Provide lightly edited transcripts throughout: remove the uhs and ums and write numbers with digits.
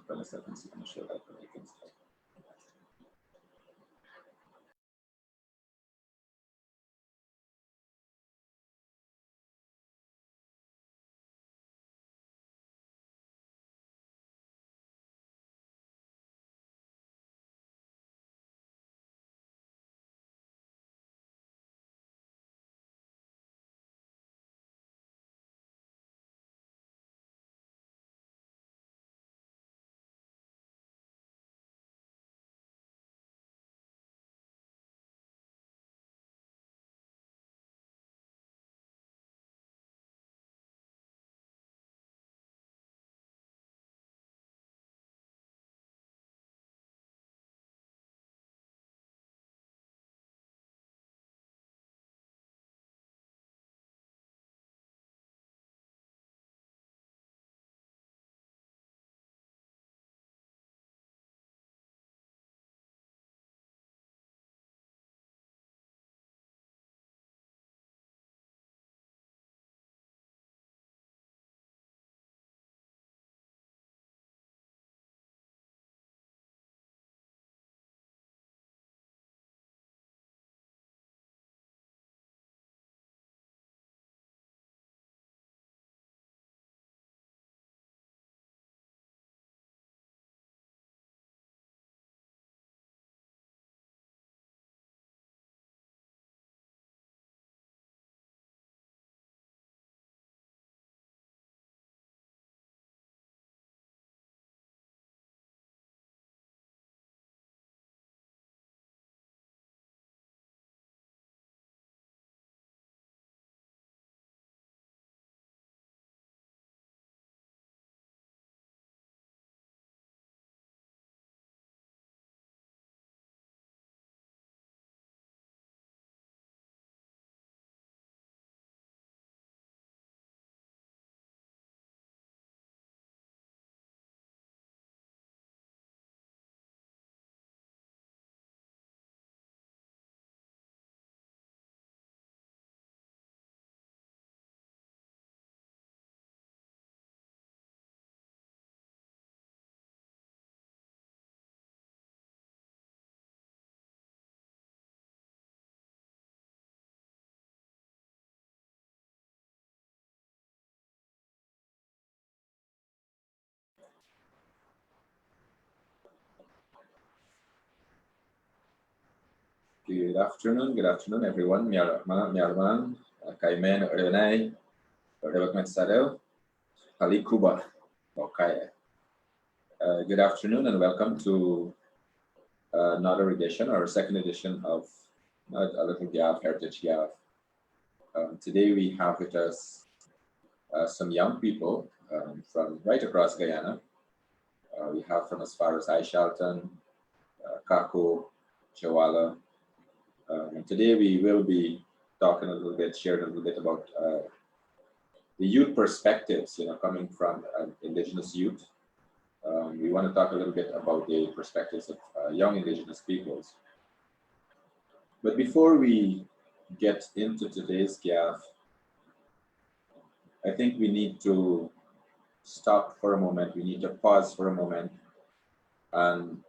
20 seconds, you can show that when you can start. Good afternoon, everyone. Miarman, Kaimen, Renai, Rebek Sarel, Ali Kuba, okay. Good afternoon and welcome to another edition or second edition of a little Gav, Heritage Gav. Today we have with us some young people from right across Guyana. We have from as far as Aishalton, Kako, Chawala. And today we will be talking a little bit, sharing a little bit about the youth perspectives, coming from Indigenous youth. We want to talk a little bit about the perspectives of young Indigenous peoples. But before we get into today's GAF, I think we need to stop for a moment. We need to pause for a moment and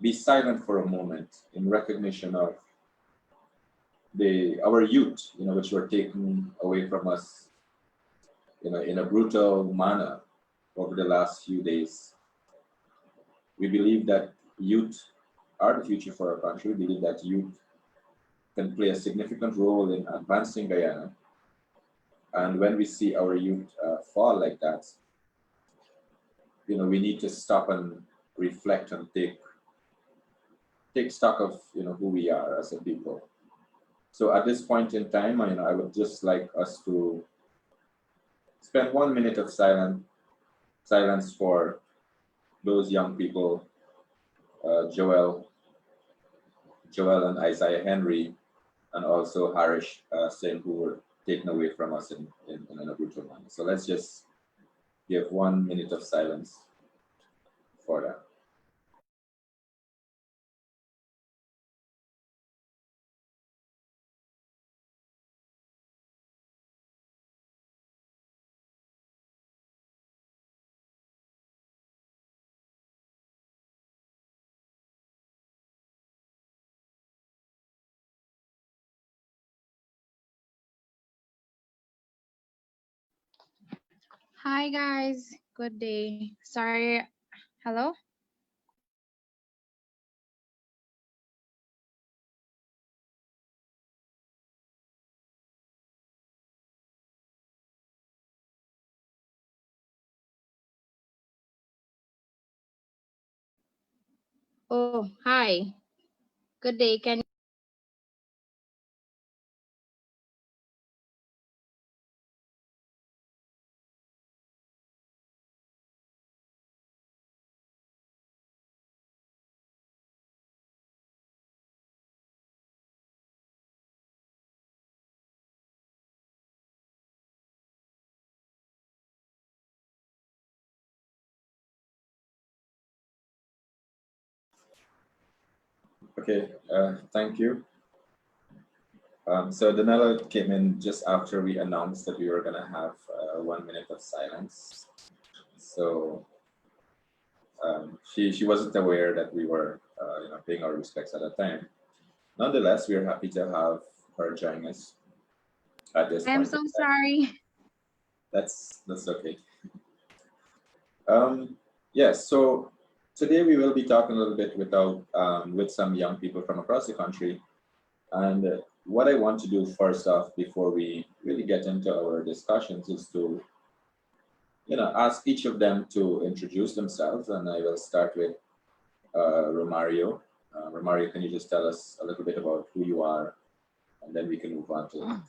be silent for a moment in recognition of our youth, which were taken away from us, in a brutal manner over the last few days. We believe that youth are the future for our country. We believe that youth can play a significant role in advancing Guyana. And when we see our youth fall like that, we need to stop and reflect and take stock of who we are as a people. So at this point in time, I would just like us to spend 1 minute of silence for those young people, Joel and Isaiah Henry, and also Harish Singh, who were taken away from us in a brutal manner. So let's just give 1 minute of silence for that. Hi guys, good day. Sorry, hello? Oh, hi. Good day. Can Okay, thank you. So Danella came in just after we announced that we were going to have 1 minute of silence. So she wasn't aware that we were paying our respects at that time. Nonetheless, we are happy to have her join us at this I'm point so in time. sorry. That's okay. Yes, so today we will be talking a little bit with some young people from across the country. And what I want to do first off, before we really get into our discussions, is to ask each of them to introduce themselves. And I will start with Romario. Romario, can you just tell us a little bit about who you are, and then we can move on to.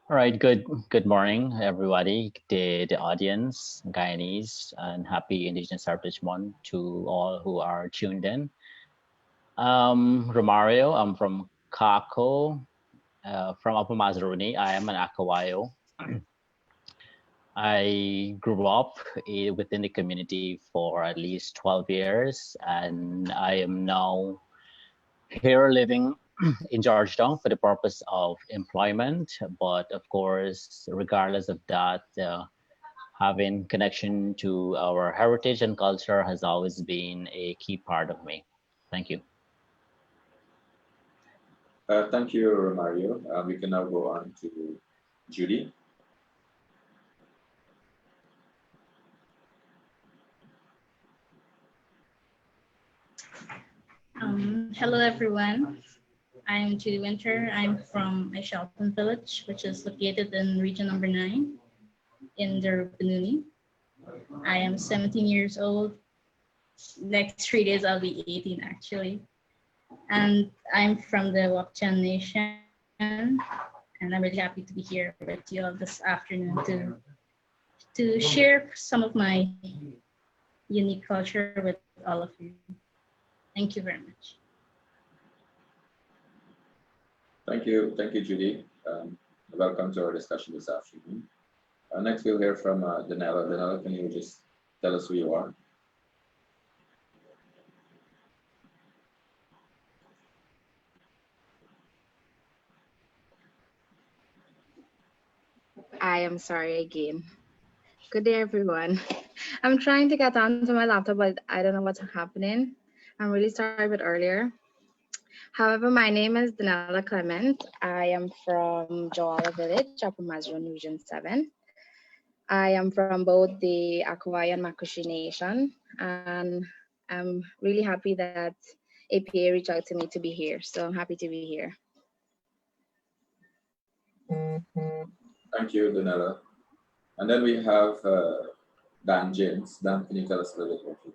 All right, good morning, everybody, the audience, Guyanese, and happy Indigenous Heritage Month to all who are tuned in. Romario, I'm from Kako, from Upper Mazaruni. I am an Akawayo. I grew up within the community for at least 12 years, and I am now here living in Georgetown for the purpose of employment. But of course, regardless of that, having connection to our heritage and culture has always been a key part of me. Thank you. Thank you, Mario. We can now go on to Judy. Hello, everyone. I'm Judy Winter. I'm from Shelton Village, which is located in region number 9 in Benuni. I am 17 years old. Next 3 days, I'll be 18, actually. And I'm from the Wakchan Nation. And I'm really happy to be here with you all this afternoon to share some of my unique culture with all of you. Thank you very much. Thank you, Judy. Welcome to our discussion this afternoon. Next, we'll hear from Danella. Danella, can you just tell us who you are? I am sorry again. Good day, everyone. I'm trying to get onto my laptop, but I don't know what's happening. I'm really sorry about earlier. However, my name is Danella Clement. I am from Joala Village, Upper Mazaruni Region 7. I am from both the Akawai and Makushi Nation, and I'm really happy that APA reached out to me to be here. So I'm happy to be here. Thank you, Danella. And then we have Dan James. Dan, can you tell us a little bit about you?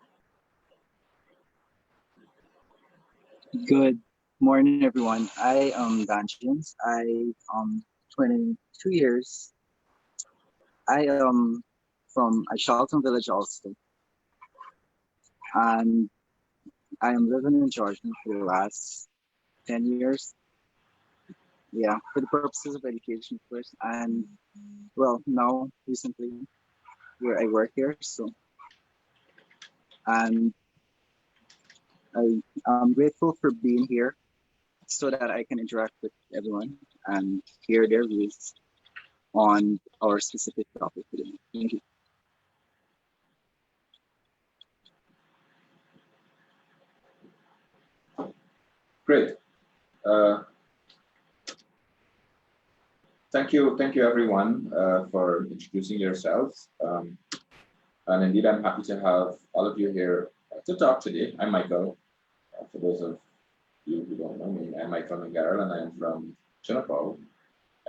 Good morning, everyone. I am Dan James. I am 22 years. I am from Charlton Village also. And I am living in Georgia for the last 10 years. Yeah, for the purposes of education, of course. And well, now recently where I work here. So, and I am grateful for being here so that I can interact with everyone and hear their views on our specific topic today. Thank you. Great. thank you everyone for introducing yourselves. And indeed, I'm happy to have all of you here to talk today. I'm Michael. For those of you who don't know me, I'm Michael McGarrell, and I'm from Chinapau.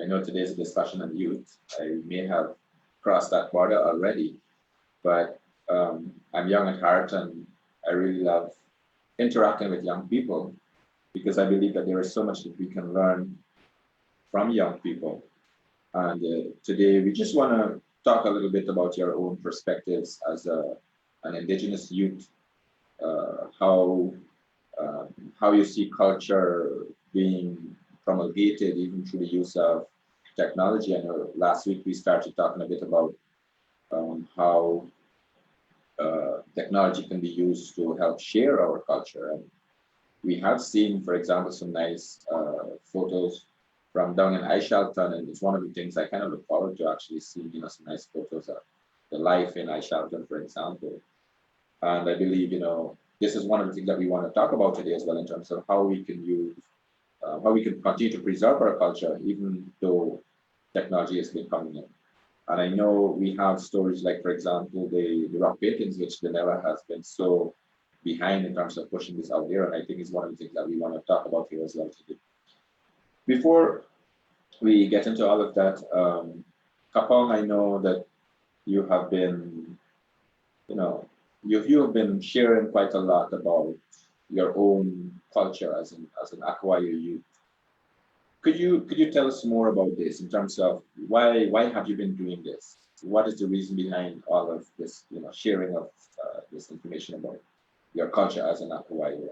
I know today's a discussion on youth. I may have crossed that border already, but I'm young at heart, and I really love interacting with young people because I believe that there is so much that we can learn from young people. And today we just want to talk a little bit about your own perspectives as an Indigenous youth, how you see culture being promulgated even through the use of technology. I know last week we started talking a bit about how technology can be used to help share our culture. And we have seen, for example, some nice photos from down in Shelton, and it's one of the things I kind of look forward to actually seeing, some nice photos of the life in Shelton, for example. And I believe, this is one of the things that we want to talk about today as well in terms of how we can use, how we can continue to preserve our culture, even though technology has been coming in. And I know we have stories like, for example, the rock paintings, which Guyana has been so behind in terms of pushing this out there. And I think it's one of the things that we want to talk about here as well today. Before we get into all of that, Kapong, I know that you have been, you have been sharing quite a lot about your own culture as an Akawayo youth. Could you tell us more about this in terms of why have you been doing this? What is the reason behind all of this, sharing of this information about your culture as an Akawayo?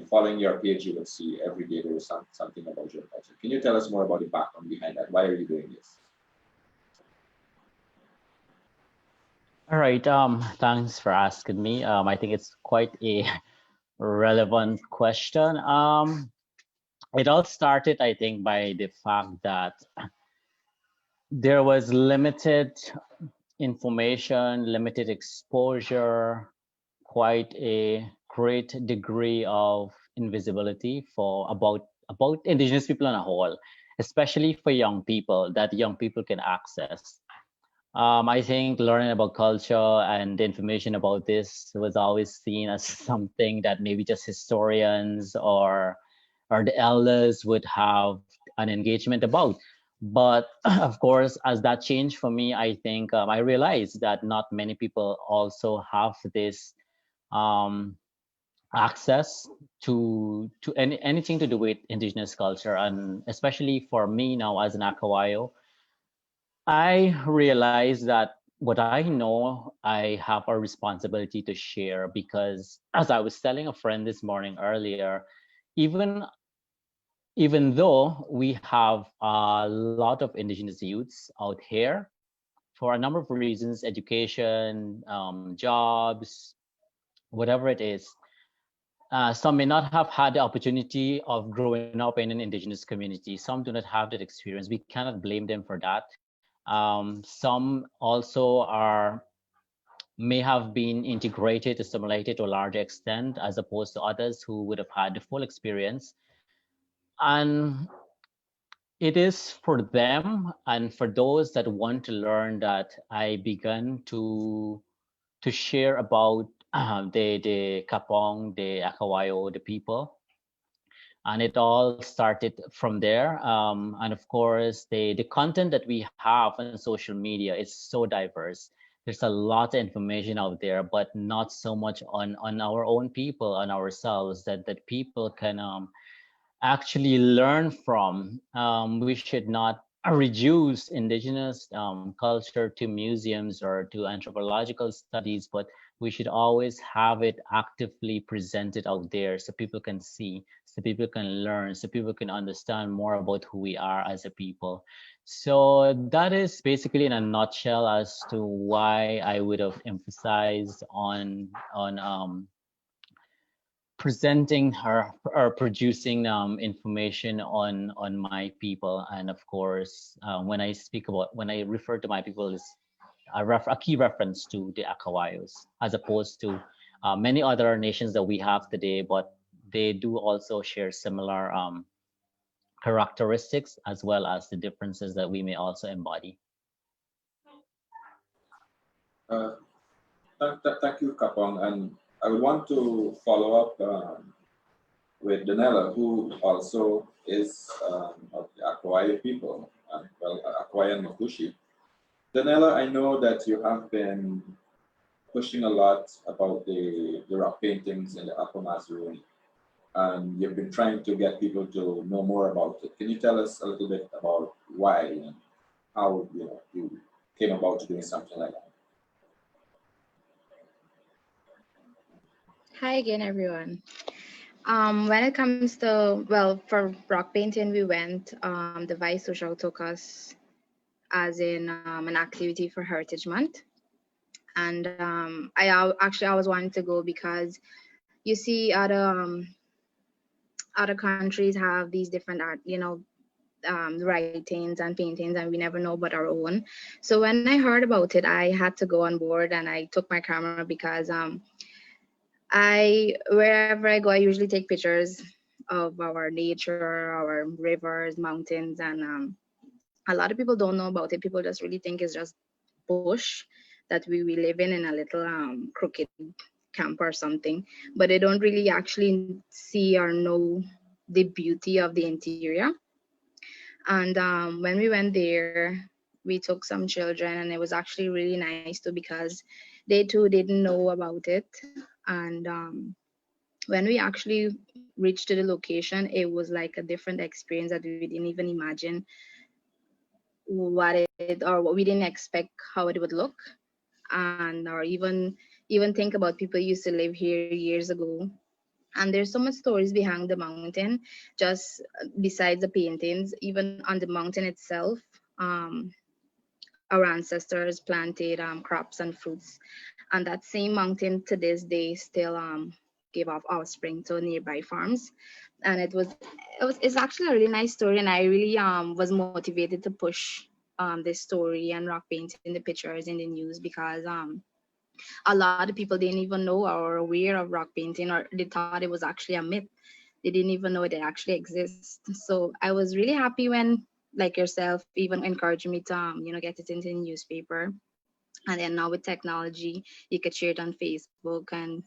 Following your page, you will see every day there is something about your culture. Can you tell us more about the background behind that? Why are you doing this? All right. Thanks for asking me. I think it's quite a relevant question. It all started, I think, by the fact that there was limited information, limited exposure, quite a great degree of invisibility for about Indigenous people on a whole, especially for young people that young people can access. I think learning about culture and information about this was always seen as something that maybe just historians or the elders would have an engagement about. But of course, as that changed for me, I think I realized that not many people also have this access to anything to do with Indigenous culture, and especially for me now as an Akawayo, I realize that what I know, I have a responsibility to share, because as I was telling a friend this morning earlier, even though we have a lot of Indigenous youths out here, for a number of reasons, education, jobs, whatever it is, some may not have had the opportunity of growing up in an Indigenous community. Some do not have that experience. We cannot blame them for that. Some also may have been integrated, assimilated to a large extent, as opposed to others who would have had the full experience. And it is for them and for those that want to learn that I began to share about the Kapong, the Akawayo, the people. And it all started from there. And of course, the content that we have on social media is so diverse. There's a lot of information out there, but not so much on our own people, on ourselves, that people can actually learn from. We should not reduce Indigenous culture to museums or to anthropological studies, but we should always have it actively presented out there so people can see, so people can learn, so people can understand more about who we are as a people. So that is basically in a nutshell as to why I would have emphasized on presenting her or producing information on my people. And of course, when I refer to my people, is a key reference to the Akawayos, as opposed to many other nations that we have today, but they do also share similar characteristics as well as the differences that we may also embody. Thank you, Kapong. And I would want to follow up with Danella, who also is of the Akwai people, well, Akwai and Makushi. Danella, I know that you have been pushing a lot about the rock paintings in the Upper Mazaruni, and you've been trying to get people to know more about it. Can you tell us a little bit about why and how you came about doing something like that? Hi again, everyone. When it comes to, well, for rock painting, we went, the Vice Social took us as in an activity for Heritage Month. And I was wanting to go because you see other countries have these different art, writings and paintings, and we never know about our own. So when I heard about it, I had to go on board, and I took my camera because wherever I go, I usually take pictures of our nature, our rivers, mountains, and a lot of people don't know about it. People just really think it's just bush that we live in a little crooked camp or something, but they don't really actually see or know the beauty of the interior. And when we went there, we took some children, and it was actually really nice too because they too didn't know about it. And when we actually reached to the location, it was like a different experience that we didn't even imagine what we didn't expect how it would look, and or even think about people used to live here years ago. And there's so much stories behind the mountain, just besides the paintings. Even on the mountain itself, our ancestors planted crops and fruits, and that same mountain to this day still give off offspring to nearby farms. And it's actually a really nice story, and I really was motivated to push this story and rock painting the pictures in the news because a lot of people didn't even know or aware of rock painting, or they thought it was actually a myth. They didn't even know it actually exists. So I was really happy when, like yourself, even encouraged me to get it into the newspaper. And then now with technology, you could share it on Facebook and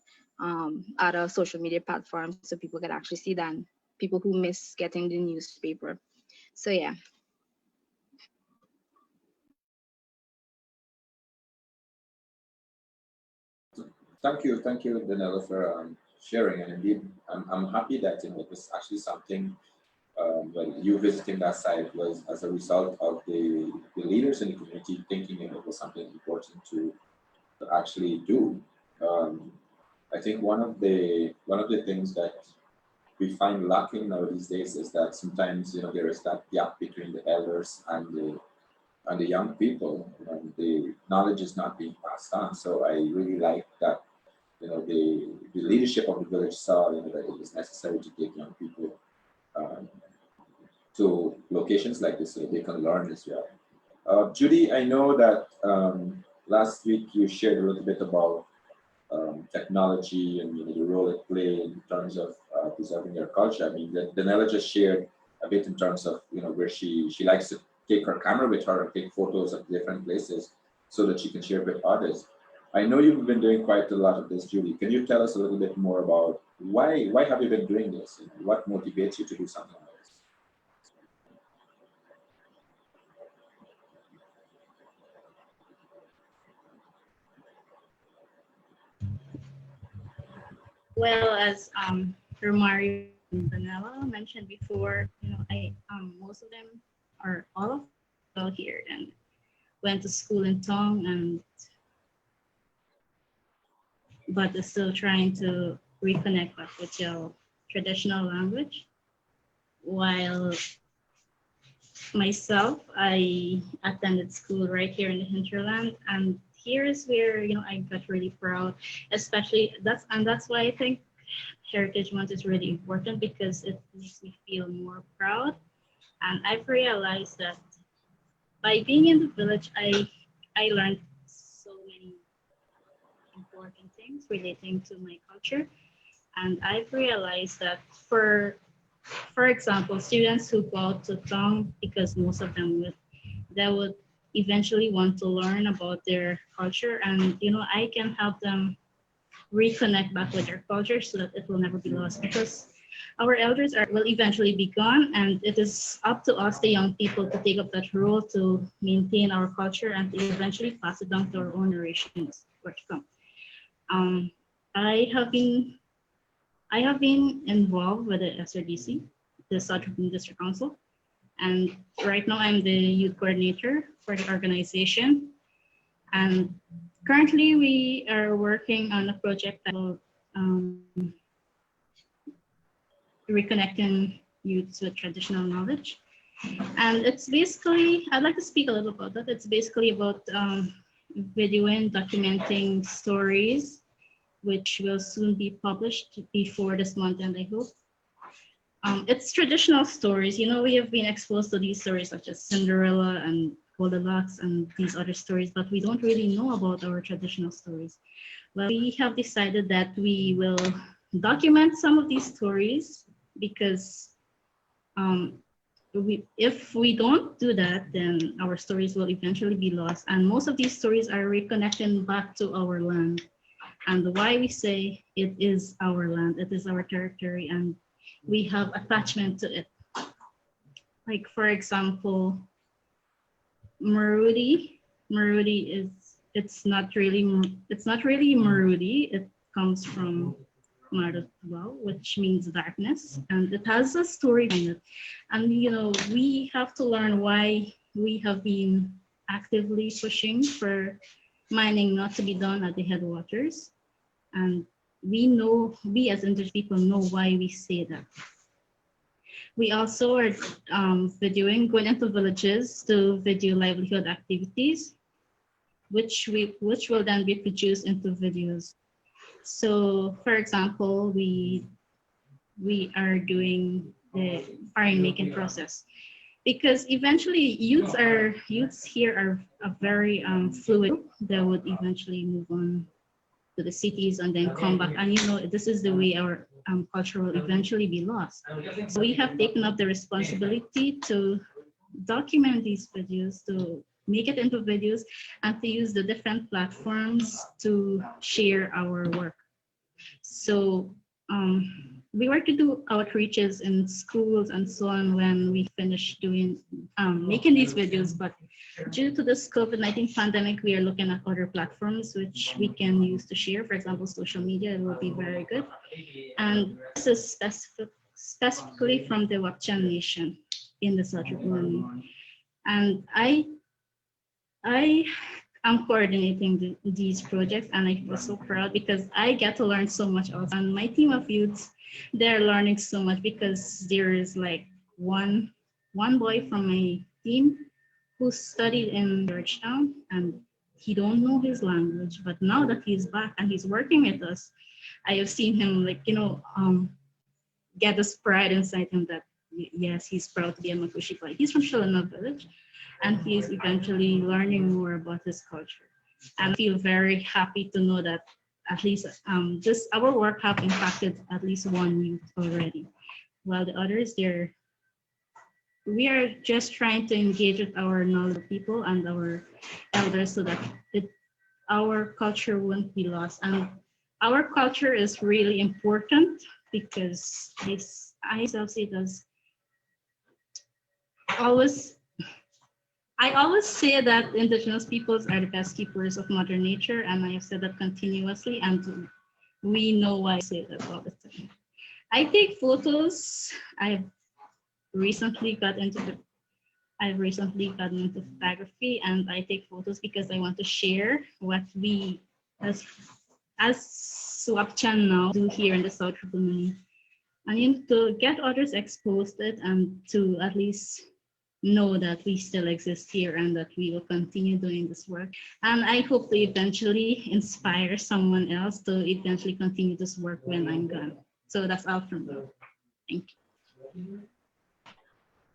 other social media platforms, so people could actually see that. People who miss getting the newspaper. So yeah. Thank you, Danella, for sharing. And indeed, I'm happy that it was actually something. Well, you visiting that site was as a result of the leaders in the community thinking it was something important to actually do. Um, I think one of the things that we find lacking now these days is that sometimes there is that gap between the elders and the young people. The knowledge is not being passed on. So I really like that the leadership of the village saw that it was necessary to take young people um, to locations like this so they can learn as well. Judy, I know that last week you shared a little bit about technology and the role it plays in terms of preserving your culture. I mean, Danella just shared a bit in terms of where she likes to take her camera with her and take photos of different places so that she can share with others. I know you've been doing quite a lot of this, Judy. Can you tell us a little bit more about why have you been doing this? What motivates you to do something like this? Well, as Romario and Vanilla mentioned before, I most of them are all of them here and went to school in Tong, and but is still trying to reconnect back with your traditional language. While myself, I attended school right here in the hinterland, and here is where I got really proud, especially that's why I think Heritage Month is really important, because it makes me feel more proud. And I've realized that by being in the village, I learned so many important things relating to my culture. And I've realized that for for example, students who go out to town, because most of them would eventually want to learn about their culture, and I can help them reconnect back with their culture so that it will never be lost, because our elders will eventually be gone, and it is up to us, the young people, to take up that role to maintain our culture and to eventually pass it down to our own generations where to come. I have been involved with the SRDC, the South African District Council, and right now I'm the youth coordinator for the organization. And currently we are working on a project that will reconnecting youths with traditional knowledge. And it's basically, I'd like to speak a little about that. It's basically about videoing, documenting stories, which will soon be published before this month, and I hope. It's traditional stories. We have been exposed to these stories such as Cinderella and Goldilocks and these other stories, but we don't really know about our traditional stories. Well, we have decided that we will document some of these stories, because if we don't do that, then our stories will eventually be lost. And most of these stories are reconnecting back to our land. And why we say it is our land, it is our territory, and we have attachment to it. Like, for example, Marudi is, it's not really Marudi. It comes from Marutwa, which means darkness, and it has a story in it. And we have to learn why we have been actively pushing for mining not to be done at the headwaters. And we as Indigenous people know why we say that. We also are going into villages to video livelihood activities, which will then be produced into videos. So, for example, we are doing the farming making process, because eventually youths here are a very fluid. They would eventually move on to the cities and then come back, and this is the way our culture will eventually be lost. So we have taken up the responsibility to document these videos, to make it into videos, and to use the different platforms to share our work. So we were to do outreaches in schools and so on when we finished doing making these videos, but due to this COVID-19 pandemic, we are looking at other platforms which we can use to share. For example, social media will be very good. And this is specifically from the Wapchan Nation in the South African. And I am coordinating these projects, and I feel so proud because I get to learn so much also. And my team of youths, they're learning so much, because there is like one boy from my team who studied in Georgetown, and he don't know his language, but now that he's back and he's working with us, I have seen him get this pride inside him that yes, he's proud to be a Makushi boy. He's from Shilana village, and he's eventually learning more about his culture. And I feel very happy to know that at least our work have impacted at least one youth already, while the others, we are just trying to engage with our knowledgeable people and our elders so that our culture won't be lost. And our culture is really important, because I myself see it as I always say that Indigenous peoples are the best keepers of Mother Nature, and I have said that continuously, and we know why I say that all the time. I take photos. I've recently gotten into photography, and I take photos because I want to share what we as Swapchan now do here in the South Community. And to get others exposed to it, and to at least know that we still exist here and that we will continue doing this work. And I hope to eventually inspire someone else to eventually continue this work when I'm gone. So that's all from me.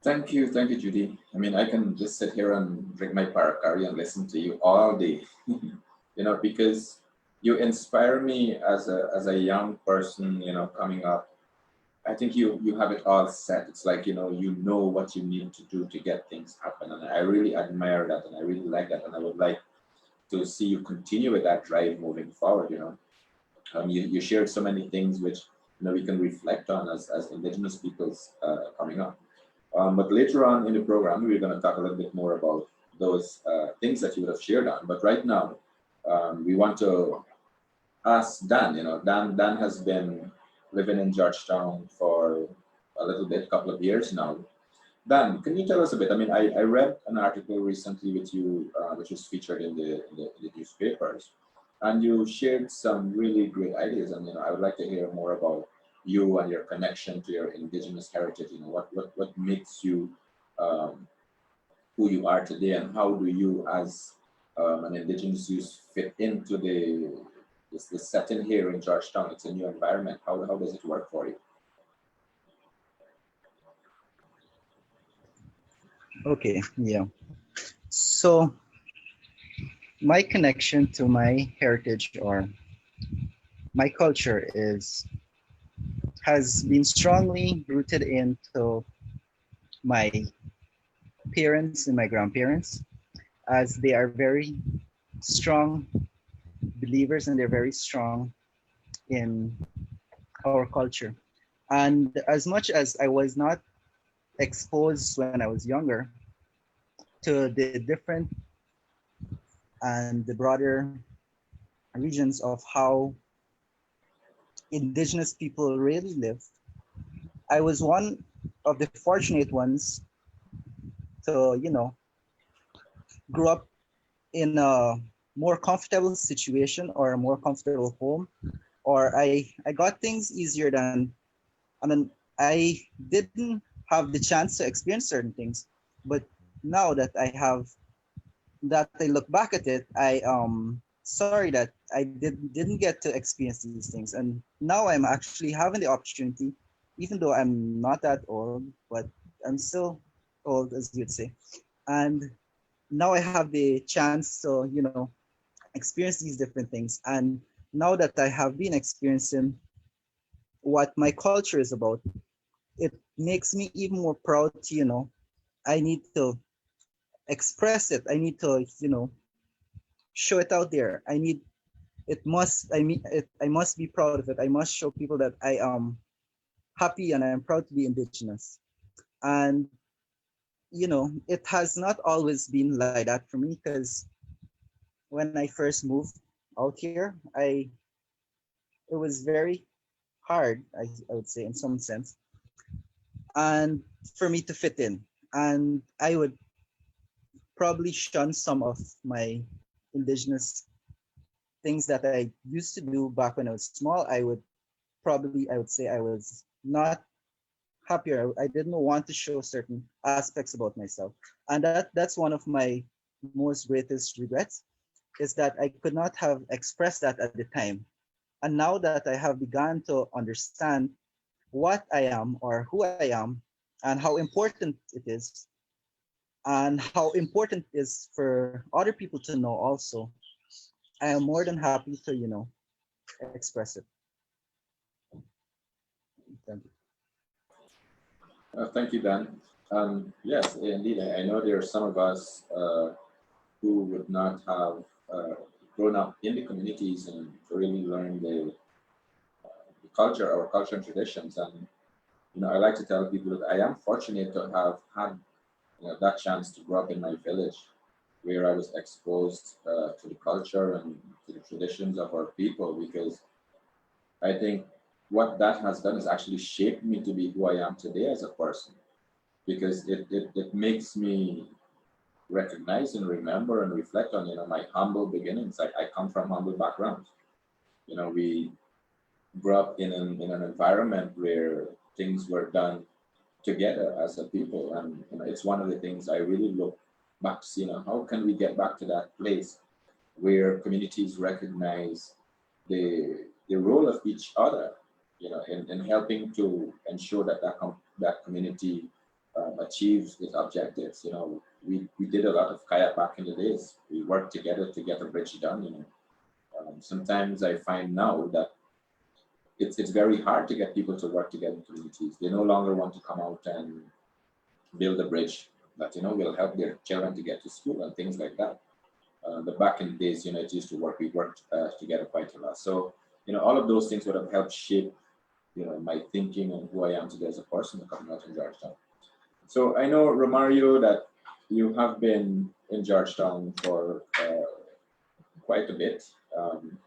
Thank you. Thank you, Judy. I mean, I can just sit here and drink my parakari and listen to you all day, because you inspire me as a young person, coming up. I think you have it all set. It's like, you know what you need to do to get things happen. And I really admire that, and I really like that. And I would like to see you continue with that drive moving forward. You shared so many things which, we can reflect on as Indigenous peoples coming up. But later on in the program, we're going to talk a little bit more about those things that you would have shared on. But right now, we want to ask Dan. Dan has been living in Georgetown for a little bit, couple of years now. Dan, can you tell us a bit? I mean, I read an article recently with you, which was featured in the newspapers, and you shared some really great ideas. And I would like to hear more about you and your connection to your Indigenous heritage. What makes you who you are today, and how do you, as an Indigenous youth, fit into the setting here in Georgetown? It's a new environment. How does it work for you? Okay, yeah. So my connection to my heritage or my culture has been strongly rooted into my parents and my grandparents, as they are very strong believers and they're very strong in our culture. And as much as I was not exposed when I was younger to the different and the broader regions of how Indigenous people really live, I was one of the fortunate ones to, grow up in a more comfortable situation or a more comfortable home, or I got things easier than, I mean, I didn't have the chance to experience certain things, but now that I look back at it, I sorry that I didn't get to experience these things, and now I'm actually having the opportunity, even though I'm not that old, but I'm still old, as you'd say, and now I have the chance to experience these different things. And now that I have been experiencing what my culture is about, it makes me even more proud to I need to express it. I need to show it out there. I must be proud of it. I must show people that I am happy and I am proud to be Indigenous. And it has not always been like that for me, because when I first moved out here, it was very hard, I would say, in some sense, and for me to fit in. And I would probably shun some of my Indigenous things that I used to do back when I was small. I would say I was not happier. I didn't want to show certain aspects about myself. And that's one of my most greatest regrets, is that I could not have expressed that at the time. And now that I have begun to understand what I am or who I am and how important it is, and how important it is for other people to know also, I am more than happy to, express it. Thank you. Thank you, Dan. Yes, indeed. I know there are some of us who would not have grown up in the communities and really learn the culture, our culture and traditions. And I like to tell people that I am fortunate to have had that chance to grow up in my village, where I was exposed to the culture and to the traditions of our people, because I think what that has done is actually shaped me to be who I am today as a person, because it makes me recognize and remember and reflect on my humble beginnings. I come from humble backgrounds. We grew up in an environment where things were done together as a people, and it's one of the things I really look back to see. How can we get back to that place where communities recognize the role of each other, in helping to ensure that that community achieves its objectives. We did a lot of kayak back in the days. We worked together to get a bridge done. Sometimes I find now that it's very hard to get people to work together in communities. They no longer want to come out and build a bridge that, will help their children to get to school and things like that. But back in the days, it used to work. We worked together quite a lot. So, all of those things would have helped shape, my thinking and who I am today as a person coming out in Georgetown. So I know, Romario, that you have been in Georgetown for quite a bit,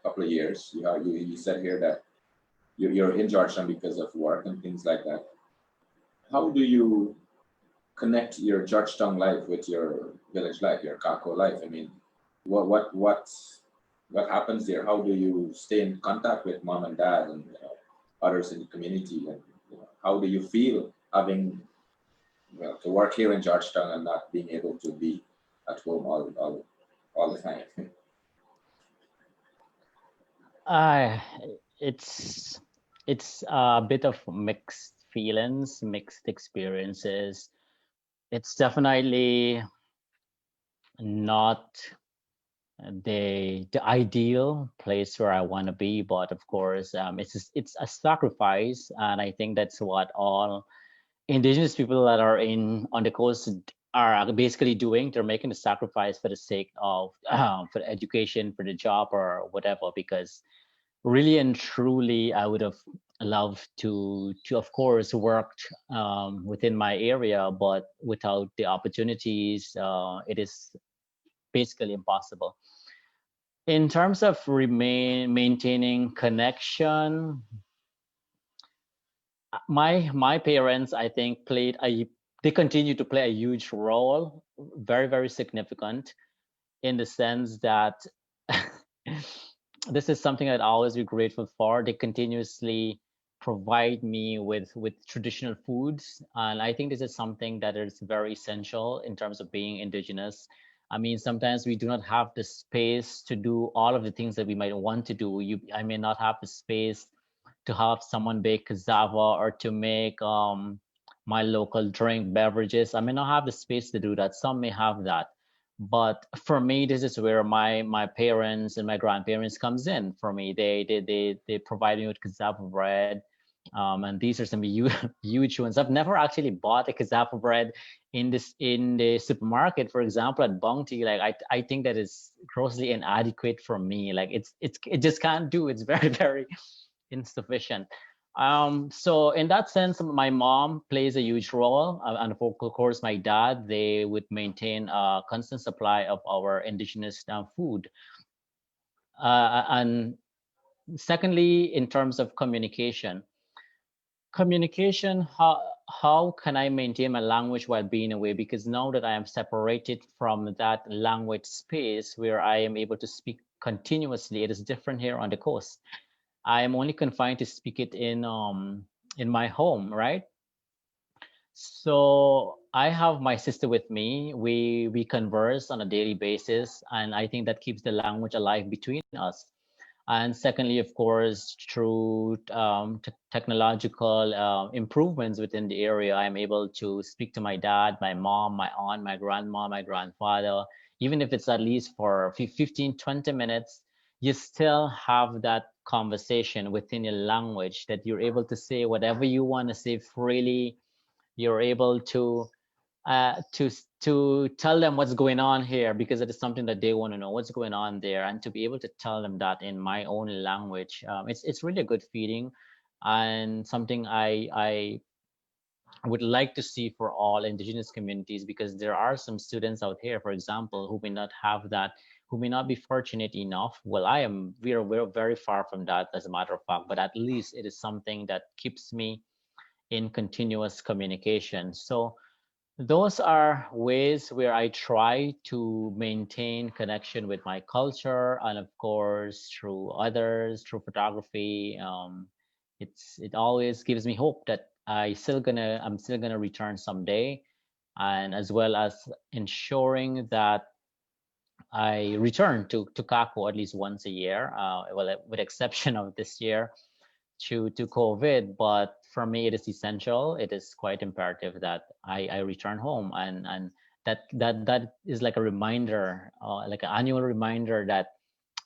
couple of years. You said here that you're in Georgetown because of work and things like that. How do you connect your Georgetown life with your village life, your Kako life? I mean, what happens there? How do you stay in contact with mom and dad and others in the community? And how do you feel having to work here in Georgetown and not being able to be at home all the time? It's a bit of mixed feelings, mixed experiences. It's definitely not the ideal place where I want to be, but of course, it's a sacrifice, and I think that's what all Indigenous people that are on the coast are basically doing. They're making a sacrifice for the sake of for the education, for the job, or whatever. Because really and truly, I would have loved to of course worked within my area, but without the opportunities, it is basically impossible. In terms of maintaining connection, my parents, I think, they continue to play a huge role, very, very significant, in the sense that this is something I'd always be grateful for. They continuously provide me with traditional foods, and I think this is something that is very essential in terms of being Indigenous. I mean, sometimes we do not have the space to do all of the things that we might want to do. I may not have the space to have someone bake cassava or to make my local drink beverages. I may not have the space to do that. Some may have that. But for me, this is where my parents and my grandparents comes in. For me, they provide me with cassava bread, and these are some huge ones. I've never actually bought a cassava bread in the supermarket, for example, at Bounty. Like I think that is grossly inadequate for me. Like it just can't do. It's very, very insufficient. So in that sense, my mom plays a huge role, and of course my dad. They would maintain a constant supply of our indigenous food. And secondly, in terms of communication, how can I maintain my language while being away? Because now that I am separated from that language space where I am able to speak continuously, it is different here on the coast. I am only confined to speak it in my home, right? So I have my sister with me. We converse on a daily basis, and I think that keeps the language alive between us. And secondly, of course, through technological improvements within the area, I'm able to speak to my dad, my mom, my aunt, my grandma, my grandfather, even if it's at least for 15, 20 minutes. You still have that conversation within your language that you're able to say whatever you want to say freely. You're able to tell them what's going on here, because it is something that they want to know what's going on there, and to be able to tell them that in my own language, it's really a good feeling, and something I would like to see for all Indigenous communities, because there are some students out here, for example, who may not have that, who may not be fortunate enough. Well, we're very far from that, as a matter of fact, but at least it is something that keeps me in continuous communication. So those are ways where I try to maintain connection with my culture, and of course through others, through photography. It always gives me hope that I'm still gonna return someday, and as well as ensuring that I return to Kako at least once a year. Well, with exception of this year, to COVID, but for me it is essential. It is quite imperative that I return home, and that is like a reminder, like an annual reminder that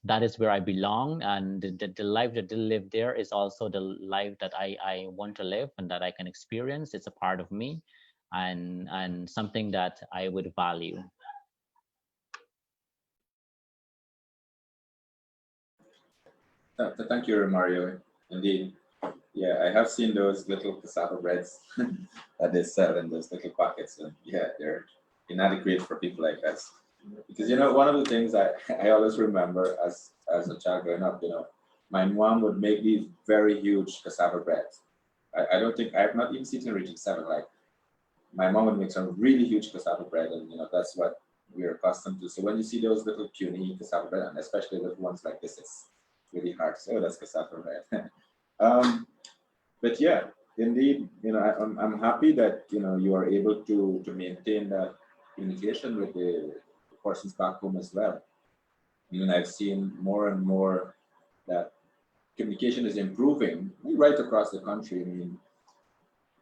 that is where I belong, and the life that they live there is also the life that I want to live and that I can experience. It's a part of me, and something that I would value. Thank you, Mario. Indeed. Yeah, I have seen those little cassava breads that they sell in those little packets. And yeah, they're inadequate for people like us. Because one of the things I always remember as a child growing up, my mom would make these very huge cassava breads. I don't think I've not even seen it reaching seven. Like my mom would make some really huge cassava bread, and that's what we're accustomed to. So when you see those little puny cassava bread, and especially little ones like this, it's really hard to say, oh, that's cassava bread. But yeah, indeed, I'm happy that you are able to maintain that communication with the persons back home as well. I've seen more and more that communication is improving right across the country. I mean,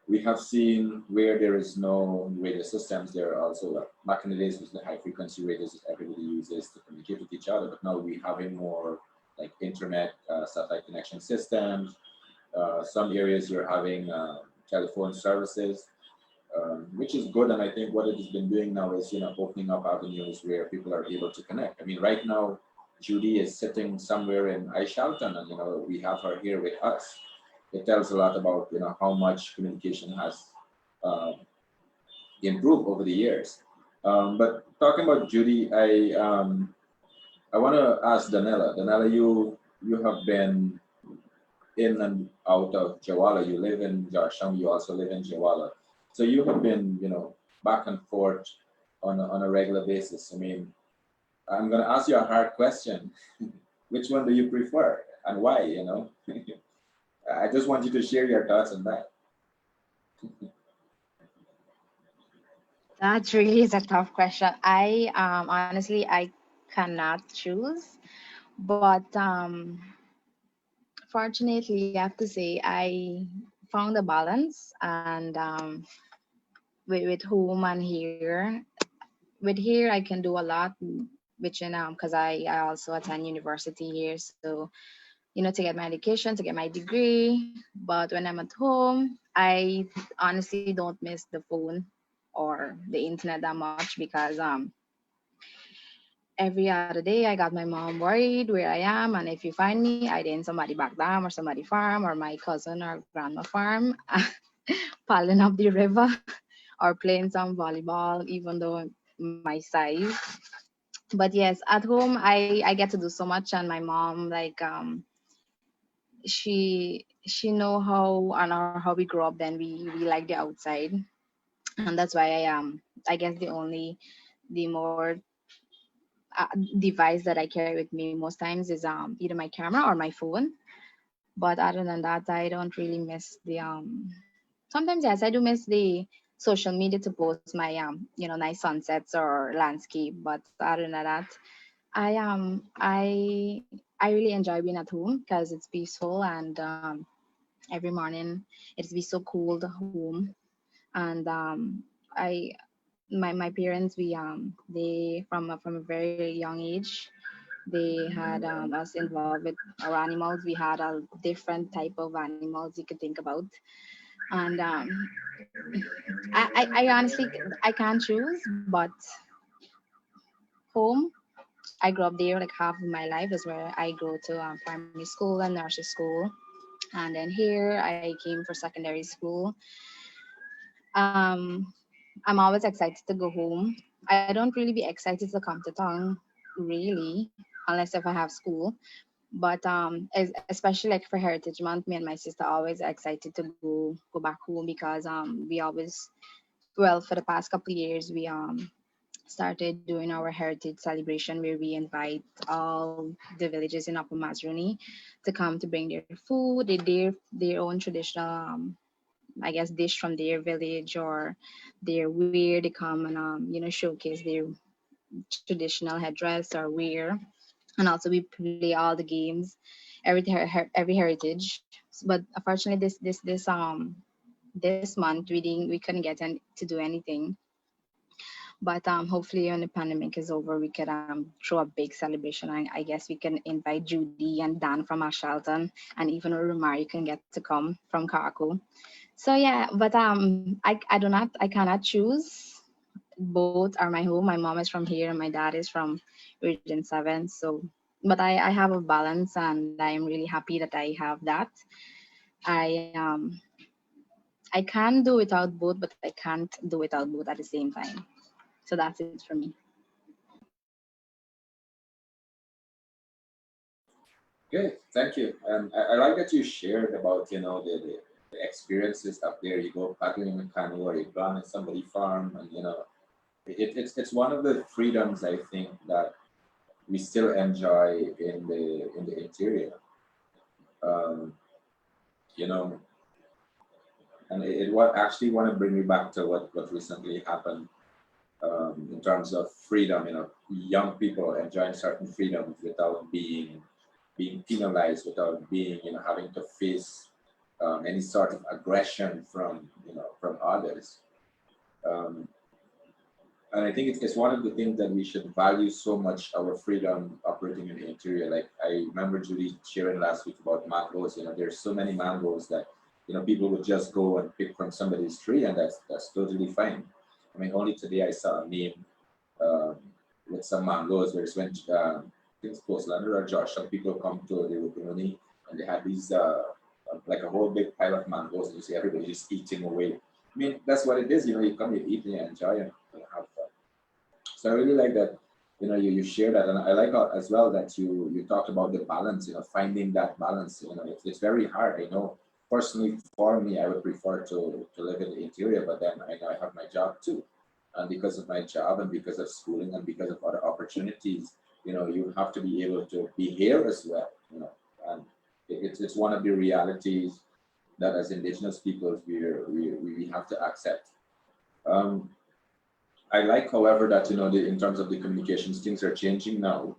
we have seen where there is no radio systems, there are also, back in the days, with the high frequency radios that everybody uses to communicate with each other, but now we're having more like internet, satellite connection systems. Some areas you're having telephone services, which is good. And I think what it has been doing now is, opening up avenues where people are able to connect. I mean, right now, Judy is sitting somewhere in Aishalton, and we have her here with us. It tells a lot about how much communication has improved over the years. But talking about Judy, I want to ask Danella. Danella, you have been in and out of Jawala. You live in Georgetown. You also live in Jawala. So you have been, back and forth on a regular basis. I mean, I'm going to ask you a hard question. Which one do you prefer and why? I just want you to share your thoughts on that. That really is a tough question. I honestly I cannot choose, but fortunately, I have to say I found a balance, and with home and here. With here, I can do a lot, which because I also attend university here, so to get my education, to get my degree. But when I'm at home, I honestly don't miss the phone or the internet that much, because every other day I got my mom worried where I am, and if you find me, I in somebody back dam or somebody farm or my cousin or grandma farm, paddling up the river or playing some volleyball, even though my size. But yes, at home I get to do so much, and my mom, like, she know how we grew up. Then we like the outside, and that's why I guess the more device that I carry with me most times is either my camera or my phone. But other than that, I don't really miss the sometimes, yes, I do miss the social media to post my nice sunsets or landscape. But other than that, I really enjoy being at home because it's peaceful, and every morning it's be so cold home. And I my parents, they from a very young age, they had us involved with our animals. We had a different type of animals you could think about. And I honestly I can't choose, but home, I grew up there. Like half of my life is where I go to primary school and nursery school, and then here I came for secondary school. Um, I'm always excited to go home. I don't really be excited to come to town, really, unless if I have school. But especially like for Heritage Month, me and my sister always excited to go back home, because we always, well, for the past couple of years, we started doing our heritage celebration where we invite all the villages in Upper Mazruni to come to bring their food, their own traditional I guess dish from their village or their wear. They come and showcase their traditional headdress or wear, and also we play all the games, every heritage. But unfortunately, this month we couldn't get to do anything. But hopefully when the pandemic is over, we could throw a big celebration. I guess we can invite Judy and Dan from Ashalton, and even Romari can get to come from Carco. So yeah, but I cannot choose. Both are my home. My mom is from here and my dad is from Region 7. So but I have a balance, and I am really happy that I have that. I can do without both, but I can't do without both at the same time. So that's it for me. Okay, thank you. I like that you shared about, the experiences up there. You go paddling in a canoe or you've gone in somebody's farm, and it's one of the freedoms I think that we still enjoy in the interior. Um, you know, and it what actually want to bring me back to what recently happened in terms of freedom. Young people enjoying certain freedoms without being penalized, without being having to face any sort of aggression from others. Um, and I think it's one of the things that we should value so much, our freedom operating in the interior. Like I remember Judy sharing last week about mangoes. There's so many mangoes that people would just go and pick from somebody's tree, and that's totally fine. I mean, only today I saw a meme um, with some mangoes where it's when I think it's Coastlander or Josh. Some people come to the Rukuni and they had these like a whole big pile of mangoes, and you see everybody just eating away. I mean, that's what it is. You come, you eat, and you enjoy, and have fun. So I really like that. You share that, and I like as well that you talked about the balance. Finding that balance. It's very hard. I know personally for me, I would prefer to live in the interior, but then I know I have my job too, and because of my job and because of schooling and because of other opportunities, you have to be able to be here as well. And it's one of the realities that as Indigenous peoples we have to accept. Um, I like, however, that in terms of the communications, things are changing now,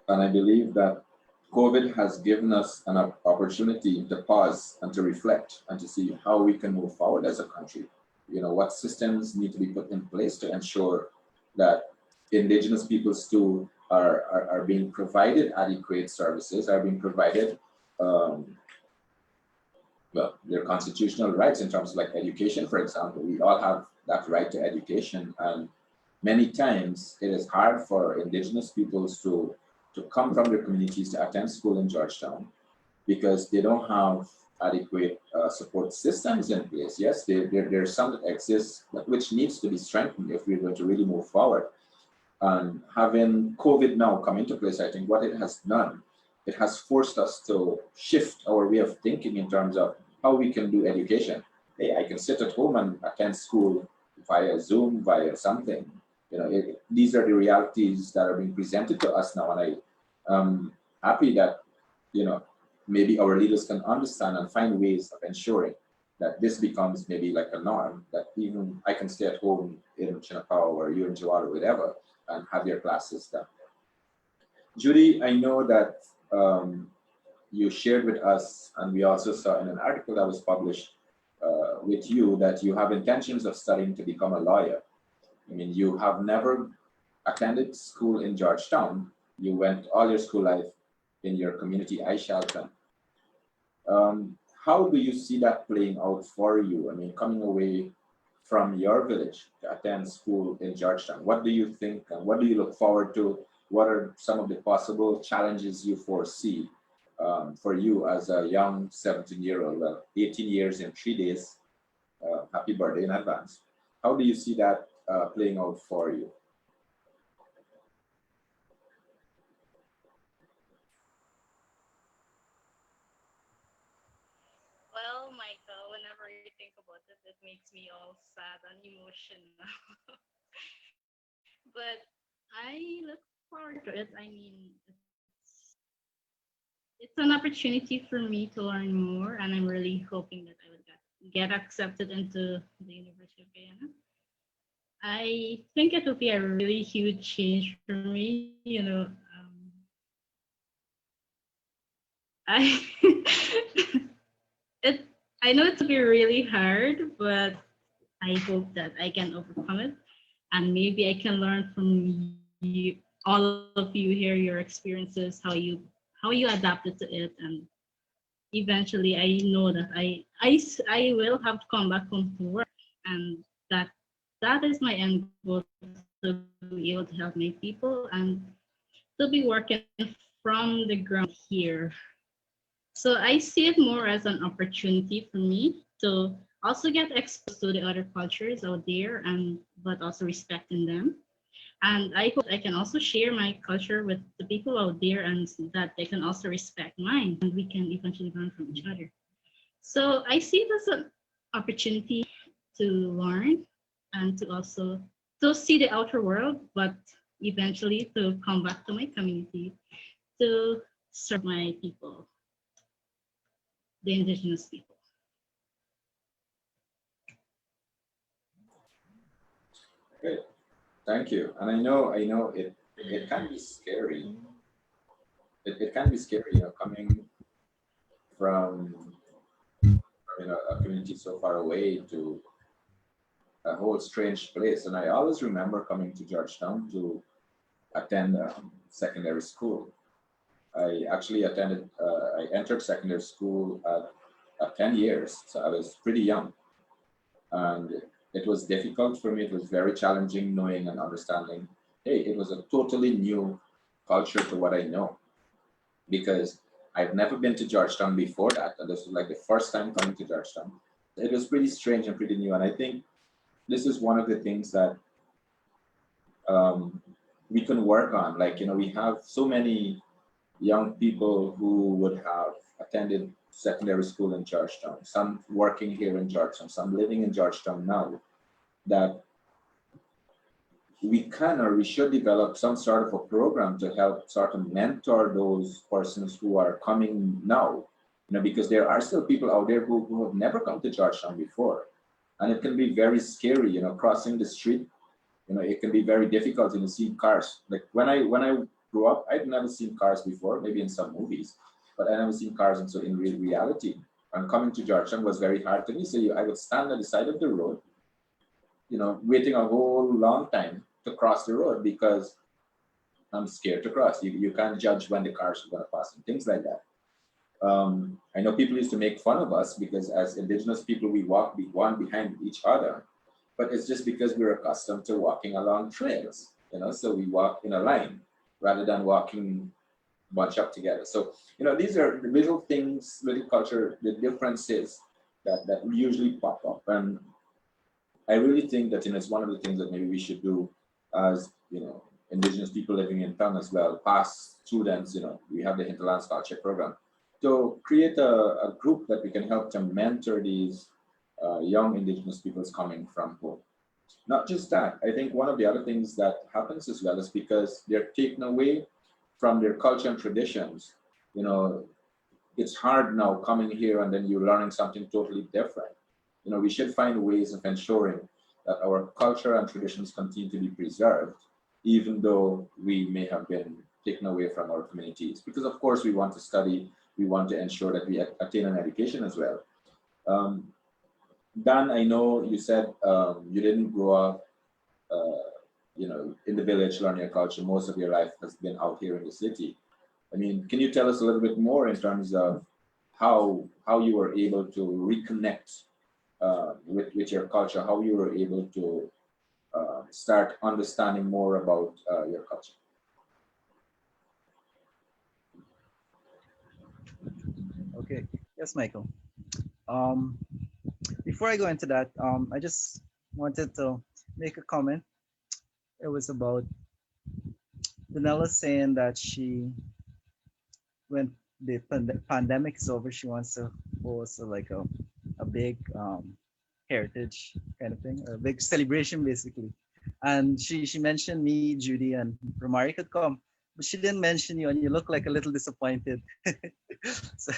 and I believe that COVID has given us an opportunity to pause and to reflect and to see how we can move forward as a country. What systems need to be put in place to ensure that Indigenous peoples too are being provided adequate services, are being provided um, well, their constitutional rights in terms of like education, for example. We all have that right to education, and many times it is hard for Indigenous peoples to come from their communities to attend school in Georgetown because they don't have adequate support systems in place. Yes, there's some that exist, but which needs to be strengthened if we're going to really move forward. And having COVID now come into place, I think what it has done, it has forced us to shift our way of thinking in terms of how we can do education. Hey, I can sit at home and attend school via Zoom, via something. These are the realities that are being presented to us now, and I'm happy that maybe our leaders can understand and find ways of ensuring that this becomes maybe like a norm, that even I can stay at home in Chinapao or you in Jawara or whatever and have your classes done. Judy, I know that you shared with us, and we also saw in an article that was published with you that you have intentions of studying to become a lawyer. I mean, you have never attended school in Georgetown. You went all your school life in your community, Aishalton. How do you see that playing out for you? I mean, coming away from your village to attend school in Georgetown, what do you think and what do you look forward to? What are some of the possible challenges you foresee for you as a young 17-year-old, well, 18 years and 3 days? Happy birthday in advance. How do you see that playing out for you? Well, Michael, whenever you think about it, it makes me all sad and emotional. But I look forward to it. I mean, it's an opportunity for me to learn more, and I'm really hoping that I would get accepted into the University of Guyana. I think it will be a really huge change for me. I it I know it will be really hard, but I hope that I can overcome it. and maybe I can learn from you, all of you here, your experiences, how you adapted to it, and eventually I know that I will have to come back home to work, and that is my end goal, to be able to help my people and to be working from the ground here. So I see it more as an opportunity for me to also get exposed to the other cultures out there, and but also respecting them. And I hope I can also share my culture with the people out there, and that they can also respect mine, and we can eventually learn from each other. So I see it as an opportunity to learn and to also to see the outer world, but eventually to come back to my community to serve my people, the indigenous people. Great, thank you. And I know it can be scary. It can be scary, coming from a community so far away to a whole strange place. And I always remember coming to Georgetown to attend secondary school. I actually I entered secondary school at 10 years, so I was pretty young. And it was difficult for me. It was very challenging knowing and understanding, hey, it was a totally new culture to what I know, because I've never been to Georgetown before that. And this was like the first time coming to Georgetown. It was pretty strange and pretty new. And I think this is one of the things that we can work on. Like, we have so many young people who would have attended secondary school in Georgetown, some working here in Georgetown, some living in Georgetown now, that we can or we should develop some sort of a program to help sort of mentor those persons who are coming now, because there are still people out there who have never come to Georgetown before. And it can be very scary, crossing the street, it can be very difficult, seeing cars. Like when I grew up, I'd never seen cars before, maybe in some movies, but I never seen cars in real reality. And coming to Georgetown was very hard to me. So I would stand on the side of the road, waiting a whole long time to cross the road because I'm scared to cross. You can't judge when the cars are going to pass and things like that. I know people used to make fun of us because as indigenous people, we walk one behind each other, but it's just because we're accustomed to walking along trails, so we walk in a line rather than walking bunch up together. So, these are the little things, little culture, the differences that usually pop up. And I really think that it's one of the things that maybe we should do as, indigenous people living in town as well, past students, we have the Hinterland Scholarship Program, to create a group that we can help to mentor these young indigenous peoples coming from home. Not just that, I think one of the other things that happens as well is because they're taken away from their culture and traditions. It's hard now coming here and then you're learning something totally different. We should find ways of ensuring that our culture and traditions continue to be preserved, even though we may have been taken away from our communities. Because of course we want to study, we want to ensure that we attain an education as well. Dan, I know you said you didn't grow up, in the village learning your culture. Most of your life has been out here in the city. I mean, can you tell us a little bit more in terms of how you were able to reconnect with your culture, how you were able to start understanding more about your culture? Okay. Yes, Michael. Before I go into that, I just wanted to make a comment. It was about Danella saying that when the pandemic is over, she wants to host like a big heritage kind of thing, or a big celebration basically. And she mentioned me, Judy, and Romari could come, but she didn't mention you, and you look like a little disappointed. So,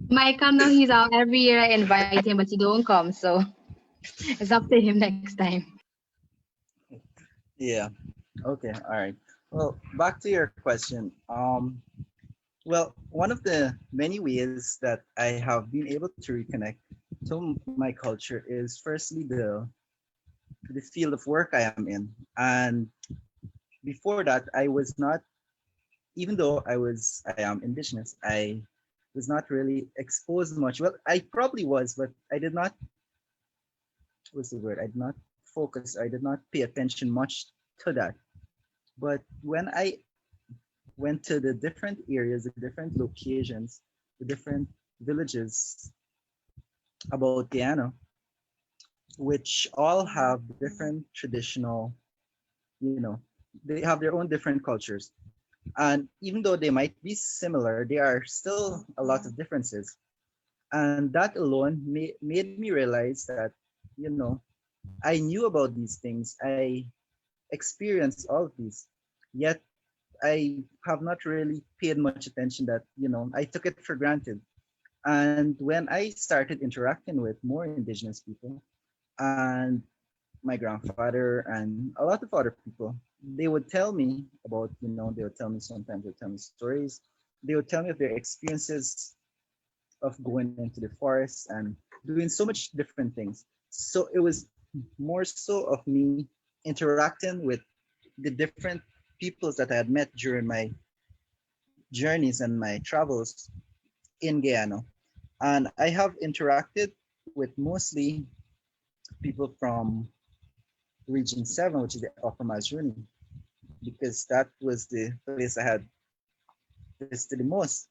Michael, no, he's out every year. I invite him, but he don't come. So it's up to him next time. yeah. Okay. All right. Well, back to your question. Well, one of the many ways that I have been able to reconnect to my culture is firstly the field of work I am in. And before that, I was not, even though I am indigenous, I was not really exposed much. Well, I probably was, but I did not, what's the word? I did not focus, I did not pay attention much to that. But when I went to the different areas, the different locations, the different villages about Guyana, which all have different traditional, you know, they have their own different cultures. And even though they might be similar, there are still a lot of differences. And that alone made me realize that, you know, I knew about these things. I experienced all of these. Yet I have not really paid much attention that, you know, I took it for granted. And when I started interacting with more indigenous people and my grandfather and a lot of other people, they would tell me about, you know, they would tell me sometimes, they would tell me stories. They would tell me of their experiences of going into the forest and doing so much different things. So it was more so of me interacting with the different peoples that I had met during my journeys and my travels in Guyana. And I have interacted with mostly people from Region 7, which is the Upper Mazruni, because that was the place I had visited the most.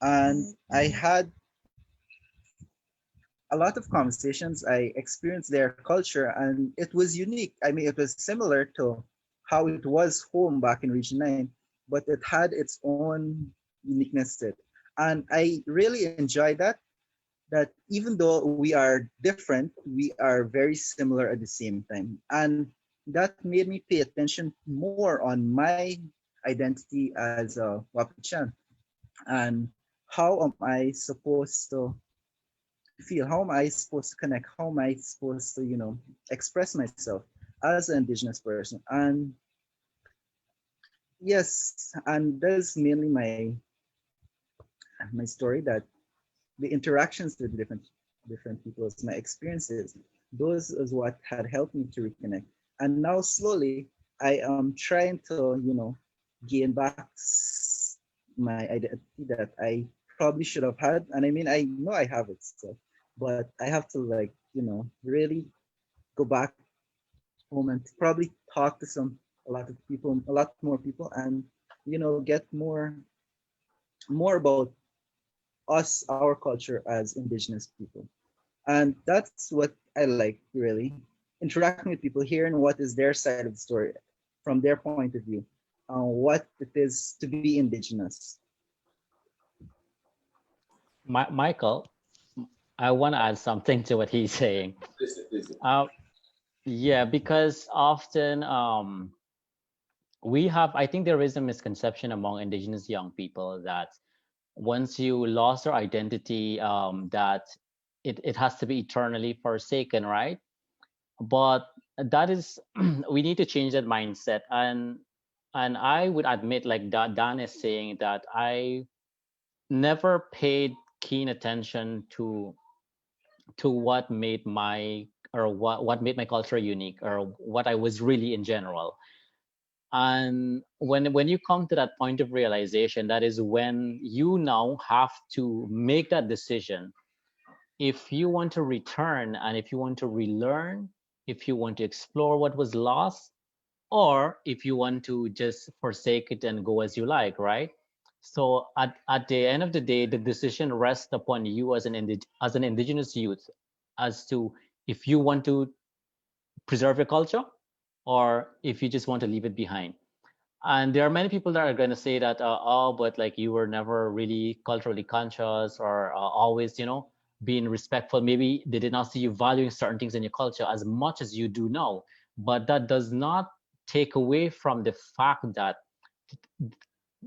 And I had a lot of conversations. I experienced their culture and it was unique. I mean, it was similar to how it was home back in Region 9, but it had its own uniqueness to it. And I really enjoyed that even though we are different, we are very similar at the same time. And that made me pay attention more on my identity as a Wapichan and how am I supposed to feel? How am I supposed to connect? How am I supposed to, you know, express myself as an indigenous person? And yes, and that's mainly my story, that the interactions with different peoples, my experiences, those is what had helped me to reconnect. And now slowly I am trying to, you know, gain back my identity that I probably should have had. And I mean, I know I have it still, but I have to, like, you know, really go back home and probably talk to a lot of people, a lot more people, and, you know, get more about us, our culture as indigenous people. And that's what I like, really, interacting with people, hearing what is their side of the story from their point of view, what it is to be indigenous. Michael, I want to add something to what he's saying. Please. Yeah, because often I think there is a misconception among indigenous young people that once you lost your identity, that it has to be eternally forsaken, right? But that is, we need to change that mindset. And I would admit, like Dan is saying, that I never paid keen attention to what made what made my culture unique, or what I was really in general. And when you come to that point of realization, that is when you now have to make that decision. If you want to return, and if you want to relearn, if you want to explore what was lost, or if you want to just forsake it and go as you like, right? So at the end of the day, the decision rests upon you as as an indigenous youth, as to if you want to preserve your culture, or if you just want to leave it behind. And there are many people that are going to say that, oh, but like you were never really culturally conscious, or always, being respectful. Maybe they did not see you valuing certain things in your culture as much as you do now. But that does not take away from the fact that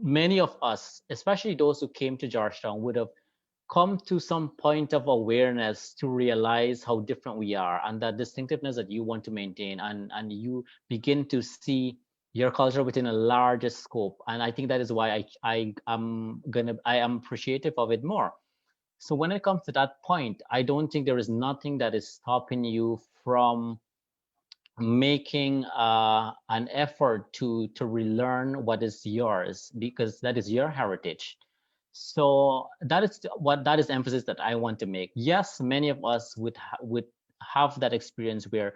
many of us, especially those who came to Georgetown, would have come to some point of awareness to realize how different we are, and that distinctiveness that you want to maintain, and you begin to see your culture within a larger scope. And I think that is why I am appreciative of it more. So when it comes to that point, I don't think there is nothing that is stopping you from making an effort to relearn what is yours, because that is your heritage. So that is that is emphasis that I want to make. Yes, many of us would have that experience where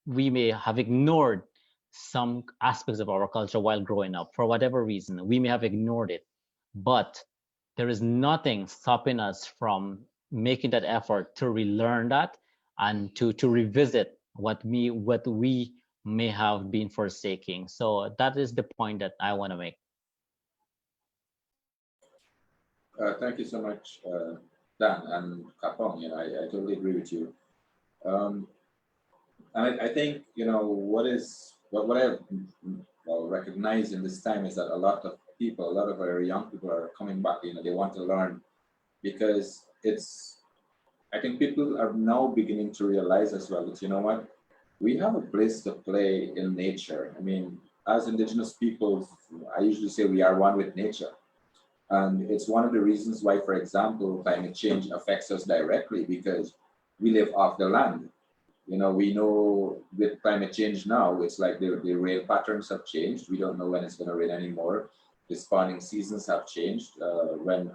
we may have ignored some aspects of our culture while growing up for whatever reason. We may have ignored it, but there is nothing stopping us from making that effort to relearn that and to revisit what we may have been forsaking. So that is the point that I want to make. Thank you so much, Dan and Kapong. I totally agree with you. Um, and I think what I recognize in this time is that a lot of people, a lot of our young people are coming back. They want to learn because I think people are now beginning to realize as well that what, we have a place to play in nature. I mean, as Indigenous peoples, I usually say we are one with nature. And it's one of the reasons why, for example, climate change affects us directly because we live off the land. We know with climate change now, it's like the rain patterns have changed. We don't know when it's going to rain anymore. The spawning seasons have changed, when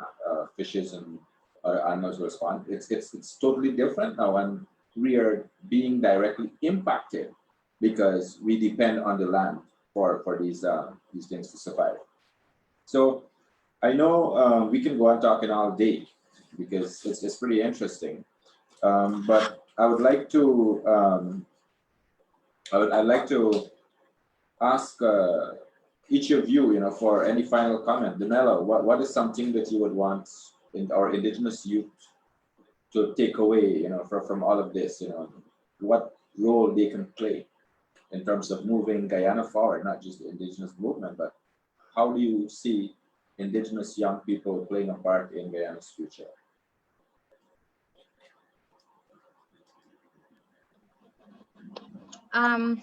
fishes and other animals will spawn. It's totally different now, and we are being directly impacted because we depend on the land for these things to survive. So I know we can go on talking all day because it's pretty interesting. But I would like to I'd like to ask each of you, for any final comment. Danella, what is something that you would want in our Indigenous youth to take away, from all of this? What role they can play in terms of moving Guyana forward, not just the Indigenous movement, but how do you see Indigenous young people playing a part in Guyana's future? Um,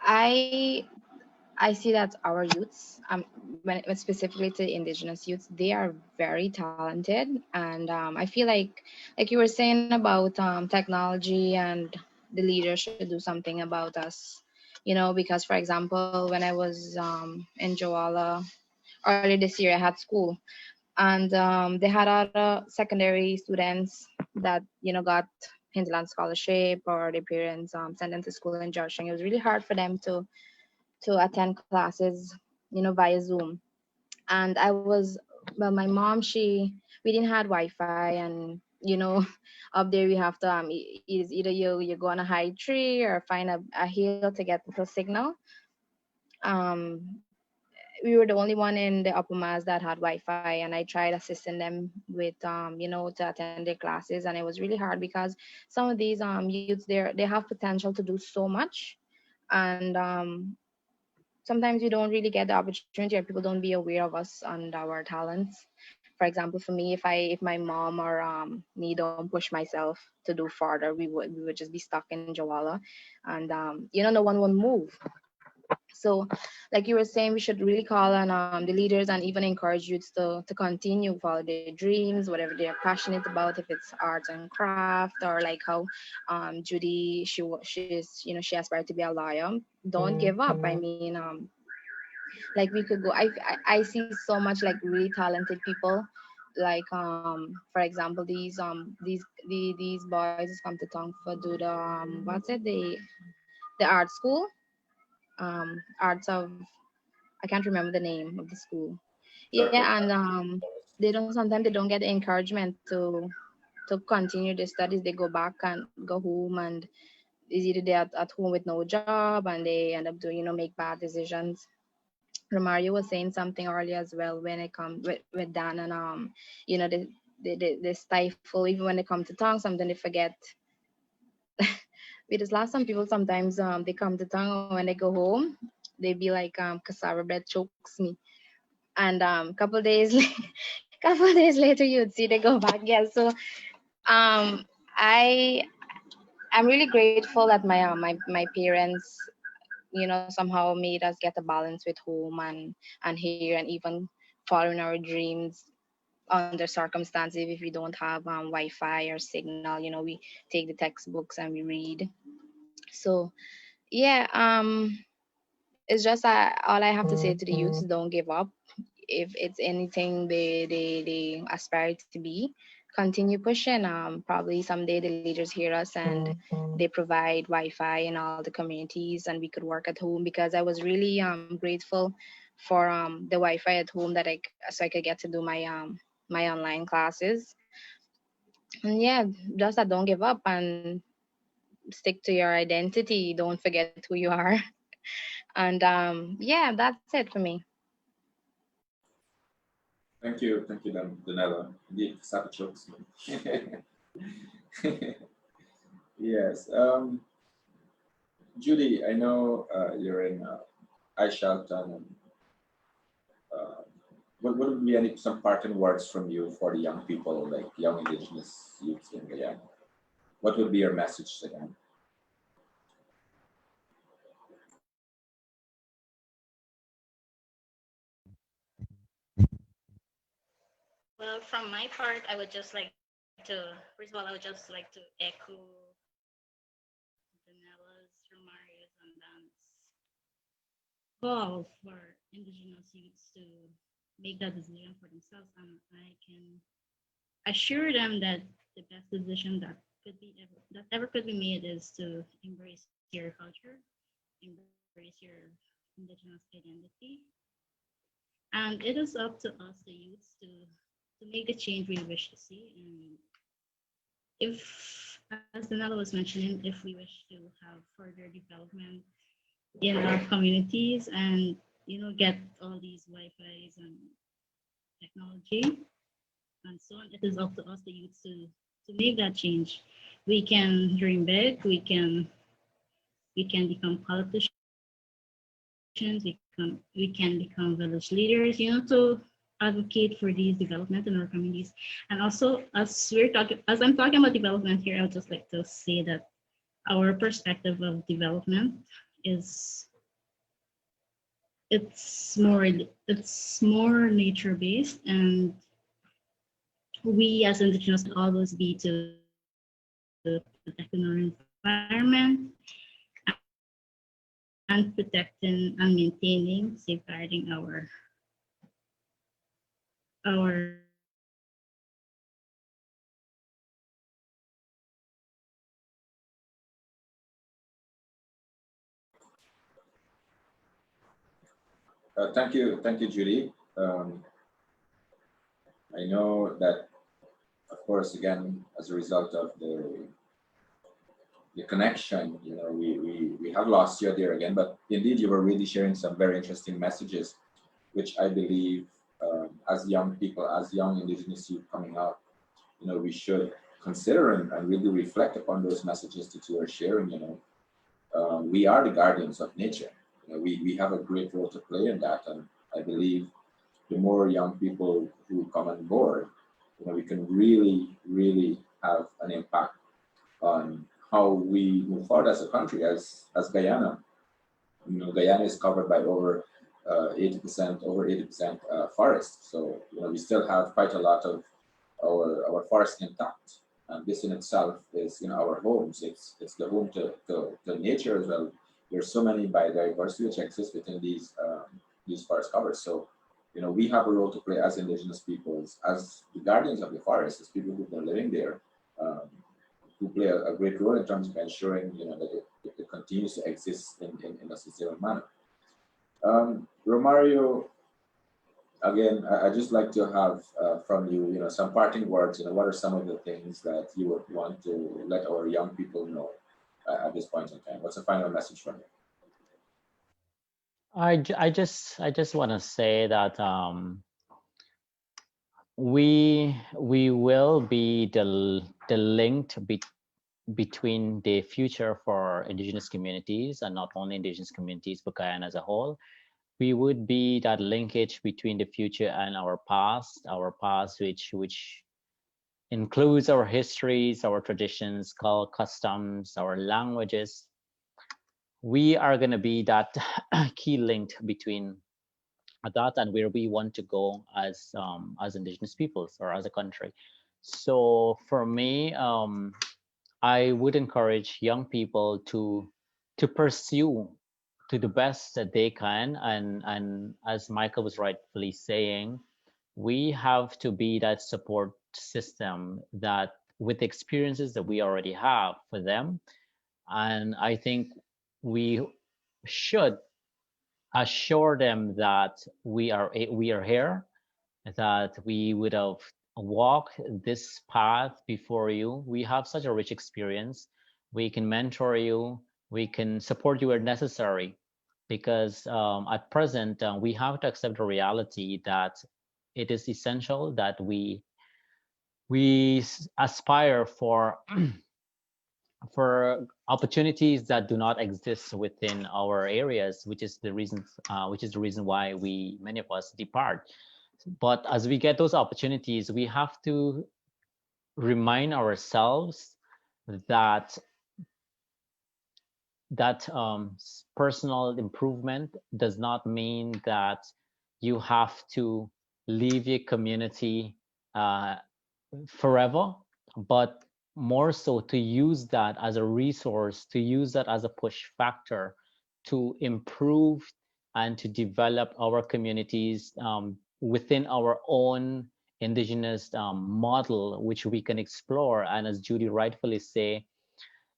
I I see that our youths, when specifically to Indigenous youths, they are very talented, and I feel like you were saying about technology and the leaders should do something about us, because for example, when I was in Joala early this year, I had school, and they had other secondary students that got hinterland scholarship, or their parents sent them to school in Georgetown. It was really hard for them to attend classes, via Zoom. And I was, well, my mom, we didn't have Wi-Fi, and up there we have to is either you go on a high tree or find a hill to get the signal. Um, we were the only one in the upper mass that had Wi-Fi, and I tried assisting them with to attend their classes, and it was really hard because some of these youths they have potential to do so much, and sometimes we don't really get the opportunity, or people don't be aware of us and our talents. For example, for me, if my mom or me don't push myself to do further, we would just be stuck in Jawala, and no one will move. So, like you were saying, we should really call on the leaders and even encourage youths to continue follow their dreams, whatever they're passionate about, if it's arts and craft, or like how Judy, she's she aspired to be a lawyer. Don't give up. I mean, like we could go. I see so much like really talented people, like for example these boys just come to town for do the what's it the art school, arts of, I can't remember the name of the school. Yeah, and they don't, sometimes they don't get the encouragement to continue their studies. They go back and go home, and is either they're at home with no job, and they end up doing make bad decisions. Romario was saying something earlier as well when it comes with Dan, and they stifle even when they come to town. Sometimes they forget. Because last time people sometimes they come to town, when they go home, they be like cassava bread chokes me, and couple days couple days later you'd see they go back. Yeah, so I I'm really grateful that my parents somehow made us get a balance with home and here, and even following our dreams under circumstances. If we don't have Wi-Fi or signal, we take the textbooks and we read. So yeah, it's just all I have to say to the youth: don't give up. If it's anything they aspire to be, continue pushing. Probably someday the leaders hear us and they provide Wi-Fi in all the communities, and we could work at home, because I was really grateful for the Wi-Fi at home that so I could get to do my online classes. And yeah, just that don't give up and stick to your identity. Don't forget who you are. And yeah, that's it for me. Thank you, Danella. Indeed, savage jokes. Yes. Judy, I know you're in Aishalton. And, uh, what would be some parting words from you for the young people, like young Indigenous youths in Guyana? What would be your message to them? Well, from my part, I would just like to, first of all, I would just like to echo Danella's, Romario's, and Dan's call for Indigenous youths to make that decision for themselves. And I can assure them that the best decision that ever could be made is to embrace your culture, embrace your Indigenous identity. And it is up to us, the youths, to make the change we wish to see. And if, as Danella was mentioning, if we wish to have further development in our communities and get all these Wi-Fi's and technology and so on, it is up to us, the youths, to make that change. We can dream big. We can become politicians. We can become village leaders. To advocate for these development in our communities. And also, as I'm talking about development here, I would just like to say that our perspective of development is it's more nature based, and we as Indigenous always be to protecting our environment and protecting and maintaining, safeguarding our Thank you, Judy. I know that, of course, again, as a result of the connection, we have lost you there again, but indeed you were really sharing some very interesting messages, which I believe as young people, as young Indigenous youth coming out, we should consider and really reflect upon those messages that you are sharing. We are the guardians of nature. We have a great role to play in that, and I believe the more young people who come on board, we can really have an impact on how we move forward as a country, as Guyana. Guyana is covered by over 80% forest. So we still have quite a lot of our forest intact, and this in itself is our homes. It's the home to nature as well. There's so many biodiversity which exists within these forest covers. So we have a role to play as Indigenous peoples, as the guardians of the forest, as people who've been living there. Who play a great role in terms of ensuring that it continues to exist in a sustainable manner. Romario, again, I just like to have from you, some parting words. What are some of the things that you would want to let our young people know at this point in time? What's the final message from you? I just want to say that we will be the link between the future for Indigenous communities, and not only Indigenous communities but Guyana as a whole. We would be that linkage between the future and our past which includes our histories, our traditions, customs, our languages. We are going to be that key link between that and where we want to go as Indigenous peoples or as a country. So for me, I would encourage young people to to pursue to the best that they can. And as Michael was rightfully saying, we have to be that support system that with the experiences that we already have for them. And I think we should assure them that we are here, that we would have walked this path before you. We have such a rich experience. We can mentor you. We can support you where necessary, because at present we have to accept the reality that it is essential that we aspire for for opportunities that do not exist within our areas, which is the reason why many of us depart. But as we get those opportunities, we have to remind ourselves that personal improvement does not mean that you have to leave your community forever, but more so to use that as a resource, to use that as a push factor to improve and to develop our communities within our own indigenous model, which we can explore. And as Judy rightfully say,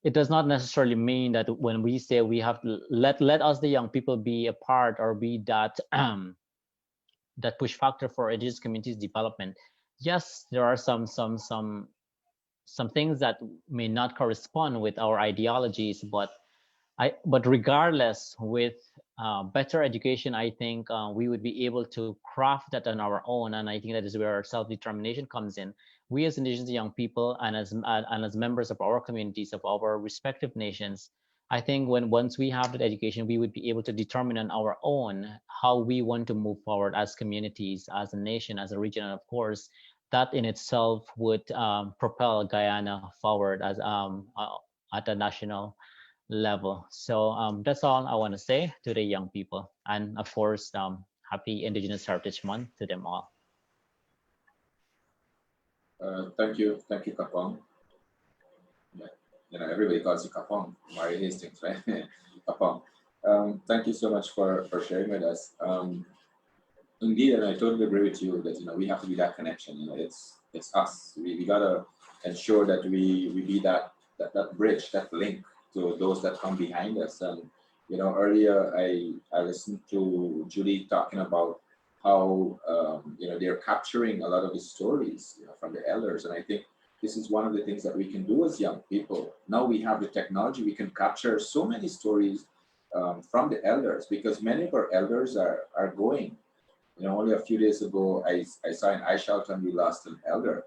it does not necessarily mean that when we say we have to let us the young people be a part or be that that push factor for indigenous communities development. Yes, there are some things that may not correspond with our ideologies, but regardless, with better education, I think we would be able to craft that on our own. And I think that is where our self-determination comes in. We as indigenous young people and as members of our communities, of our respective nations, I think once we have that education, we would be able to determine on our own how we want to move forward as communities, as a nation, as a region, and of course, that in itself would propel Guyana forward as at a national level. So that's all I want to say to the young people, and of course, happy Indigenous Heritage Month to them all. Thank you, Kapong. Yeah. You know, everybody calls you Kapong, Mari Hastings, right? Kapong. Thank you so much for sharing with us. Indeed, and I totally agree with you that we have to be that connection. It's us. We gotta ensure that we be that bridge, that link to those that come behind us. And earlier I listened to Judy talking about how they're capturing a lot of the stories from the elders, and I think this is one of the things that we can do as young people. Now we have the technology; we can capture so many stories from the elders, because many of our elders are going. Only a few days ago, I saw in Aishalton we lost an elder.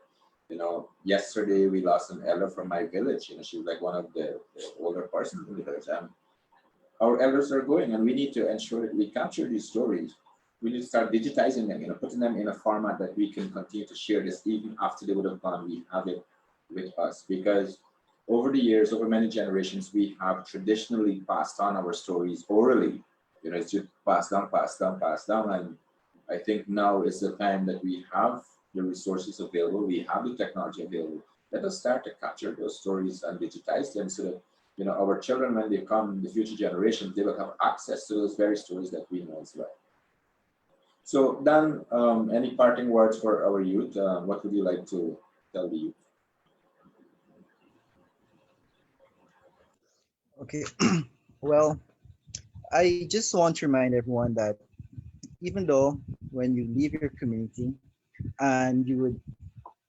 Yesterday we lost an elder from my village. She was like one of the older persons in the village. Our elders are going, and we need to ensure that we capture these stories. We need to start digitizing them, putting them in a format that we can continue to share this even after they would have gone. We have it with us, because over the years, over many generations, we have traditionally passed on our stories orally. It's just passed down, and I think now is the time that we have the resources available, we have the technology available. Let us start to capture those stories and digitize them, so that our children, when they come, the future generations, they will have access to those very stories that we know as well. So Dan, any parting words for our youth? What would you like to tell the youth? Okay, well, I just want to remind everyone that even though when you leave your community and you would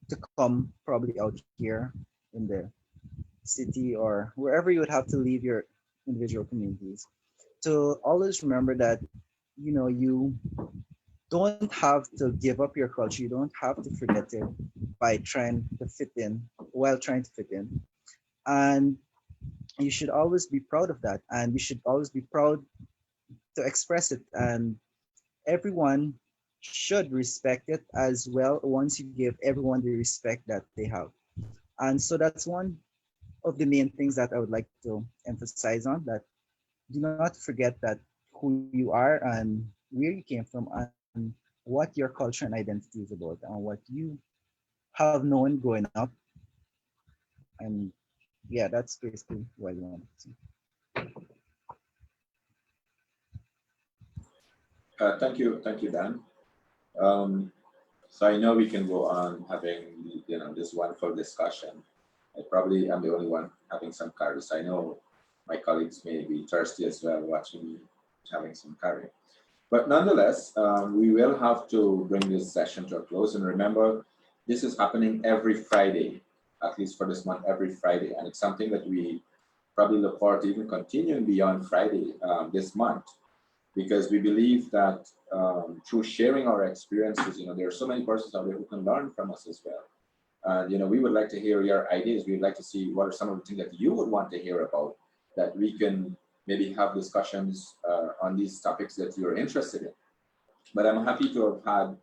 to come probably out here in the city or wherever you would have to leave your individual communities, to always remember that you don't have to give up your culture. You don't have to forget it by trying to fit in, while trying to fit in. And you should always be proud of that, and you should always be proud to express it, and everyone should respect it as well once you give everyone the respect that they have. And so that's one of the main things that I would like to emphasize on, that do not forget that who you are and where you came from and what your culture and identity is about and what you have known growing up. And yeah, that's basically what I want to say. Thank you, Dan. So I know we can go on having this wonderful discussion. I probably am the only one having some curry. So I know my colleagues may be thirsty as well, watching me having some curry. But nonetheless, we will have to bring this session to a close. And remember, this is happening every Friday, at least for this month, every Friday. And it's something that we probably look forward to even continuing beyond Friday this month, because we believe that through sharing our experiences, there are so many persons out there who can learn from us as well. And we would like to hear your ideas. We'd like to see what are some of the things that you would want to hear about, that we can maybe have discussions on these topics that you're interested in. But I'm happy to have had,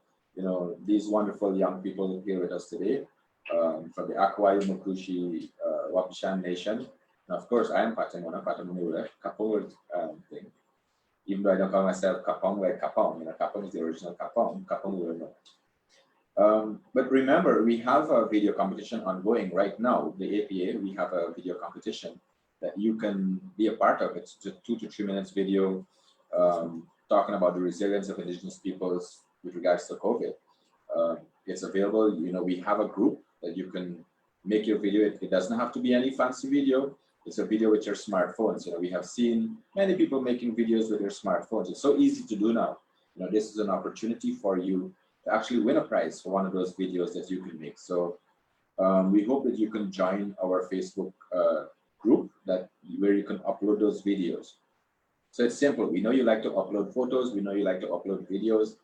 these wonderful young people here with us today from the Akwai Mukushi Wapishan Nation. And of course, I am Patamona, Kapong thing. Even though I don't call myself Kapong like Kapong, Kapong is the original Kapong will know. But remember, we have a video competition ongoing right now. The APA, we have a video competition that you can be a part of. It's just 2 to 3 minutes video talking about the resilience of Indigenous peoples with regards to COVID. It's available. We have a group that you can make your video. It doesn't have to be any fancy video. It's a video with your smartphones. We have seen many people making videos with their smartphones. It's so easy to do now. This is an opportunity for you to actually win a prize for one of those videos that you can make. So we hope that you can join our Facebook group where you can upload those videos. So it's simple. We know you like to upload photos. We know you like to upload videos.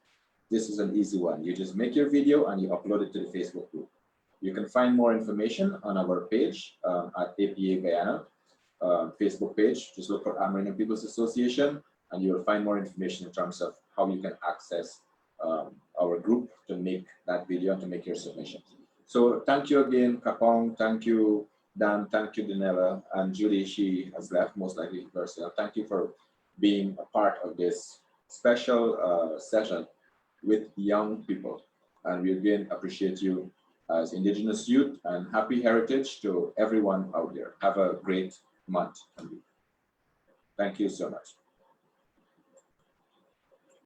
This is an easy one. You just make your video and you upload it to the Facebook group. You can find more information on our page at APA Guyana Facebook page. Just look for Indigenous Peoples Association and you will find more information in terms of how you can access our group to make that video and to make your submission. So thank you again, Kapong. Thank you, Dan. Thank you, Danella. And Julie, she has left, most likely personal. Thank you for being a part of this special session with young people. And we again appreciate you as Indigenous youth, and happy heritage to everyone out there. Have a great month. Thank you so much.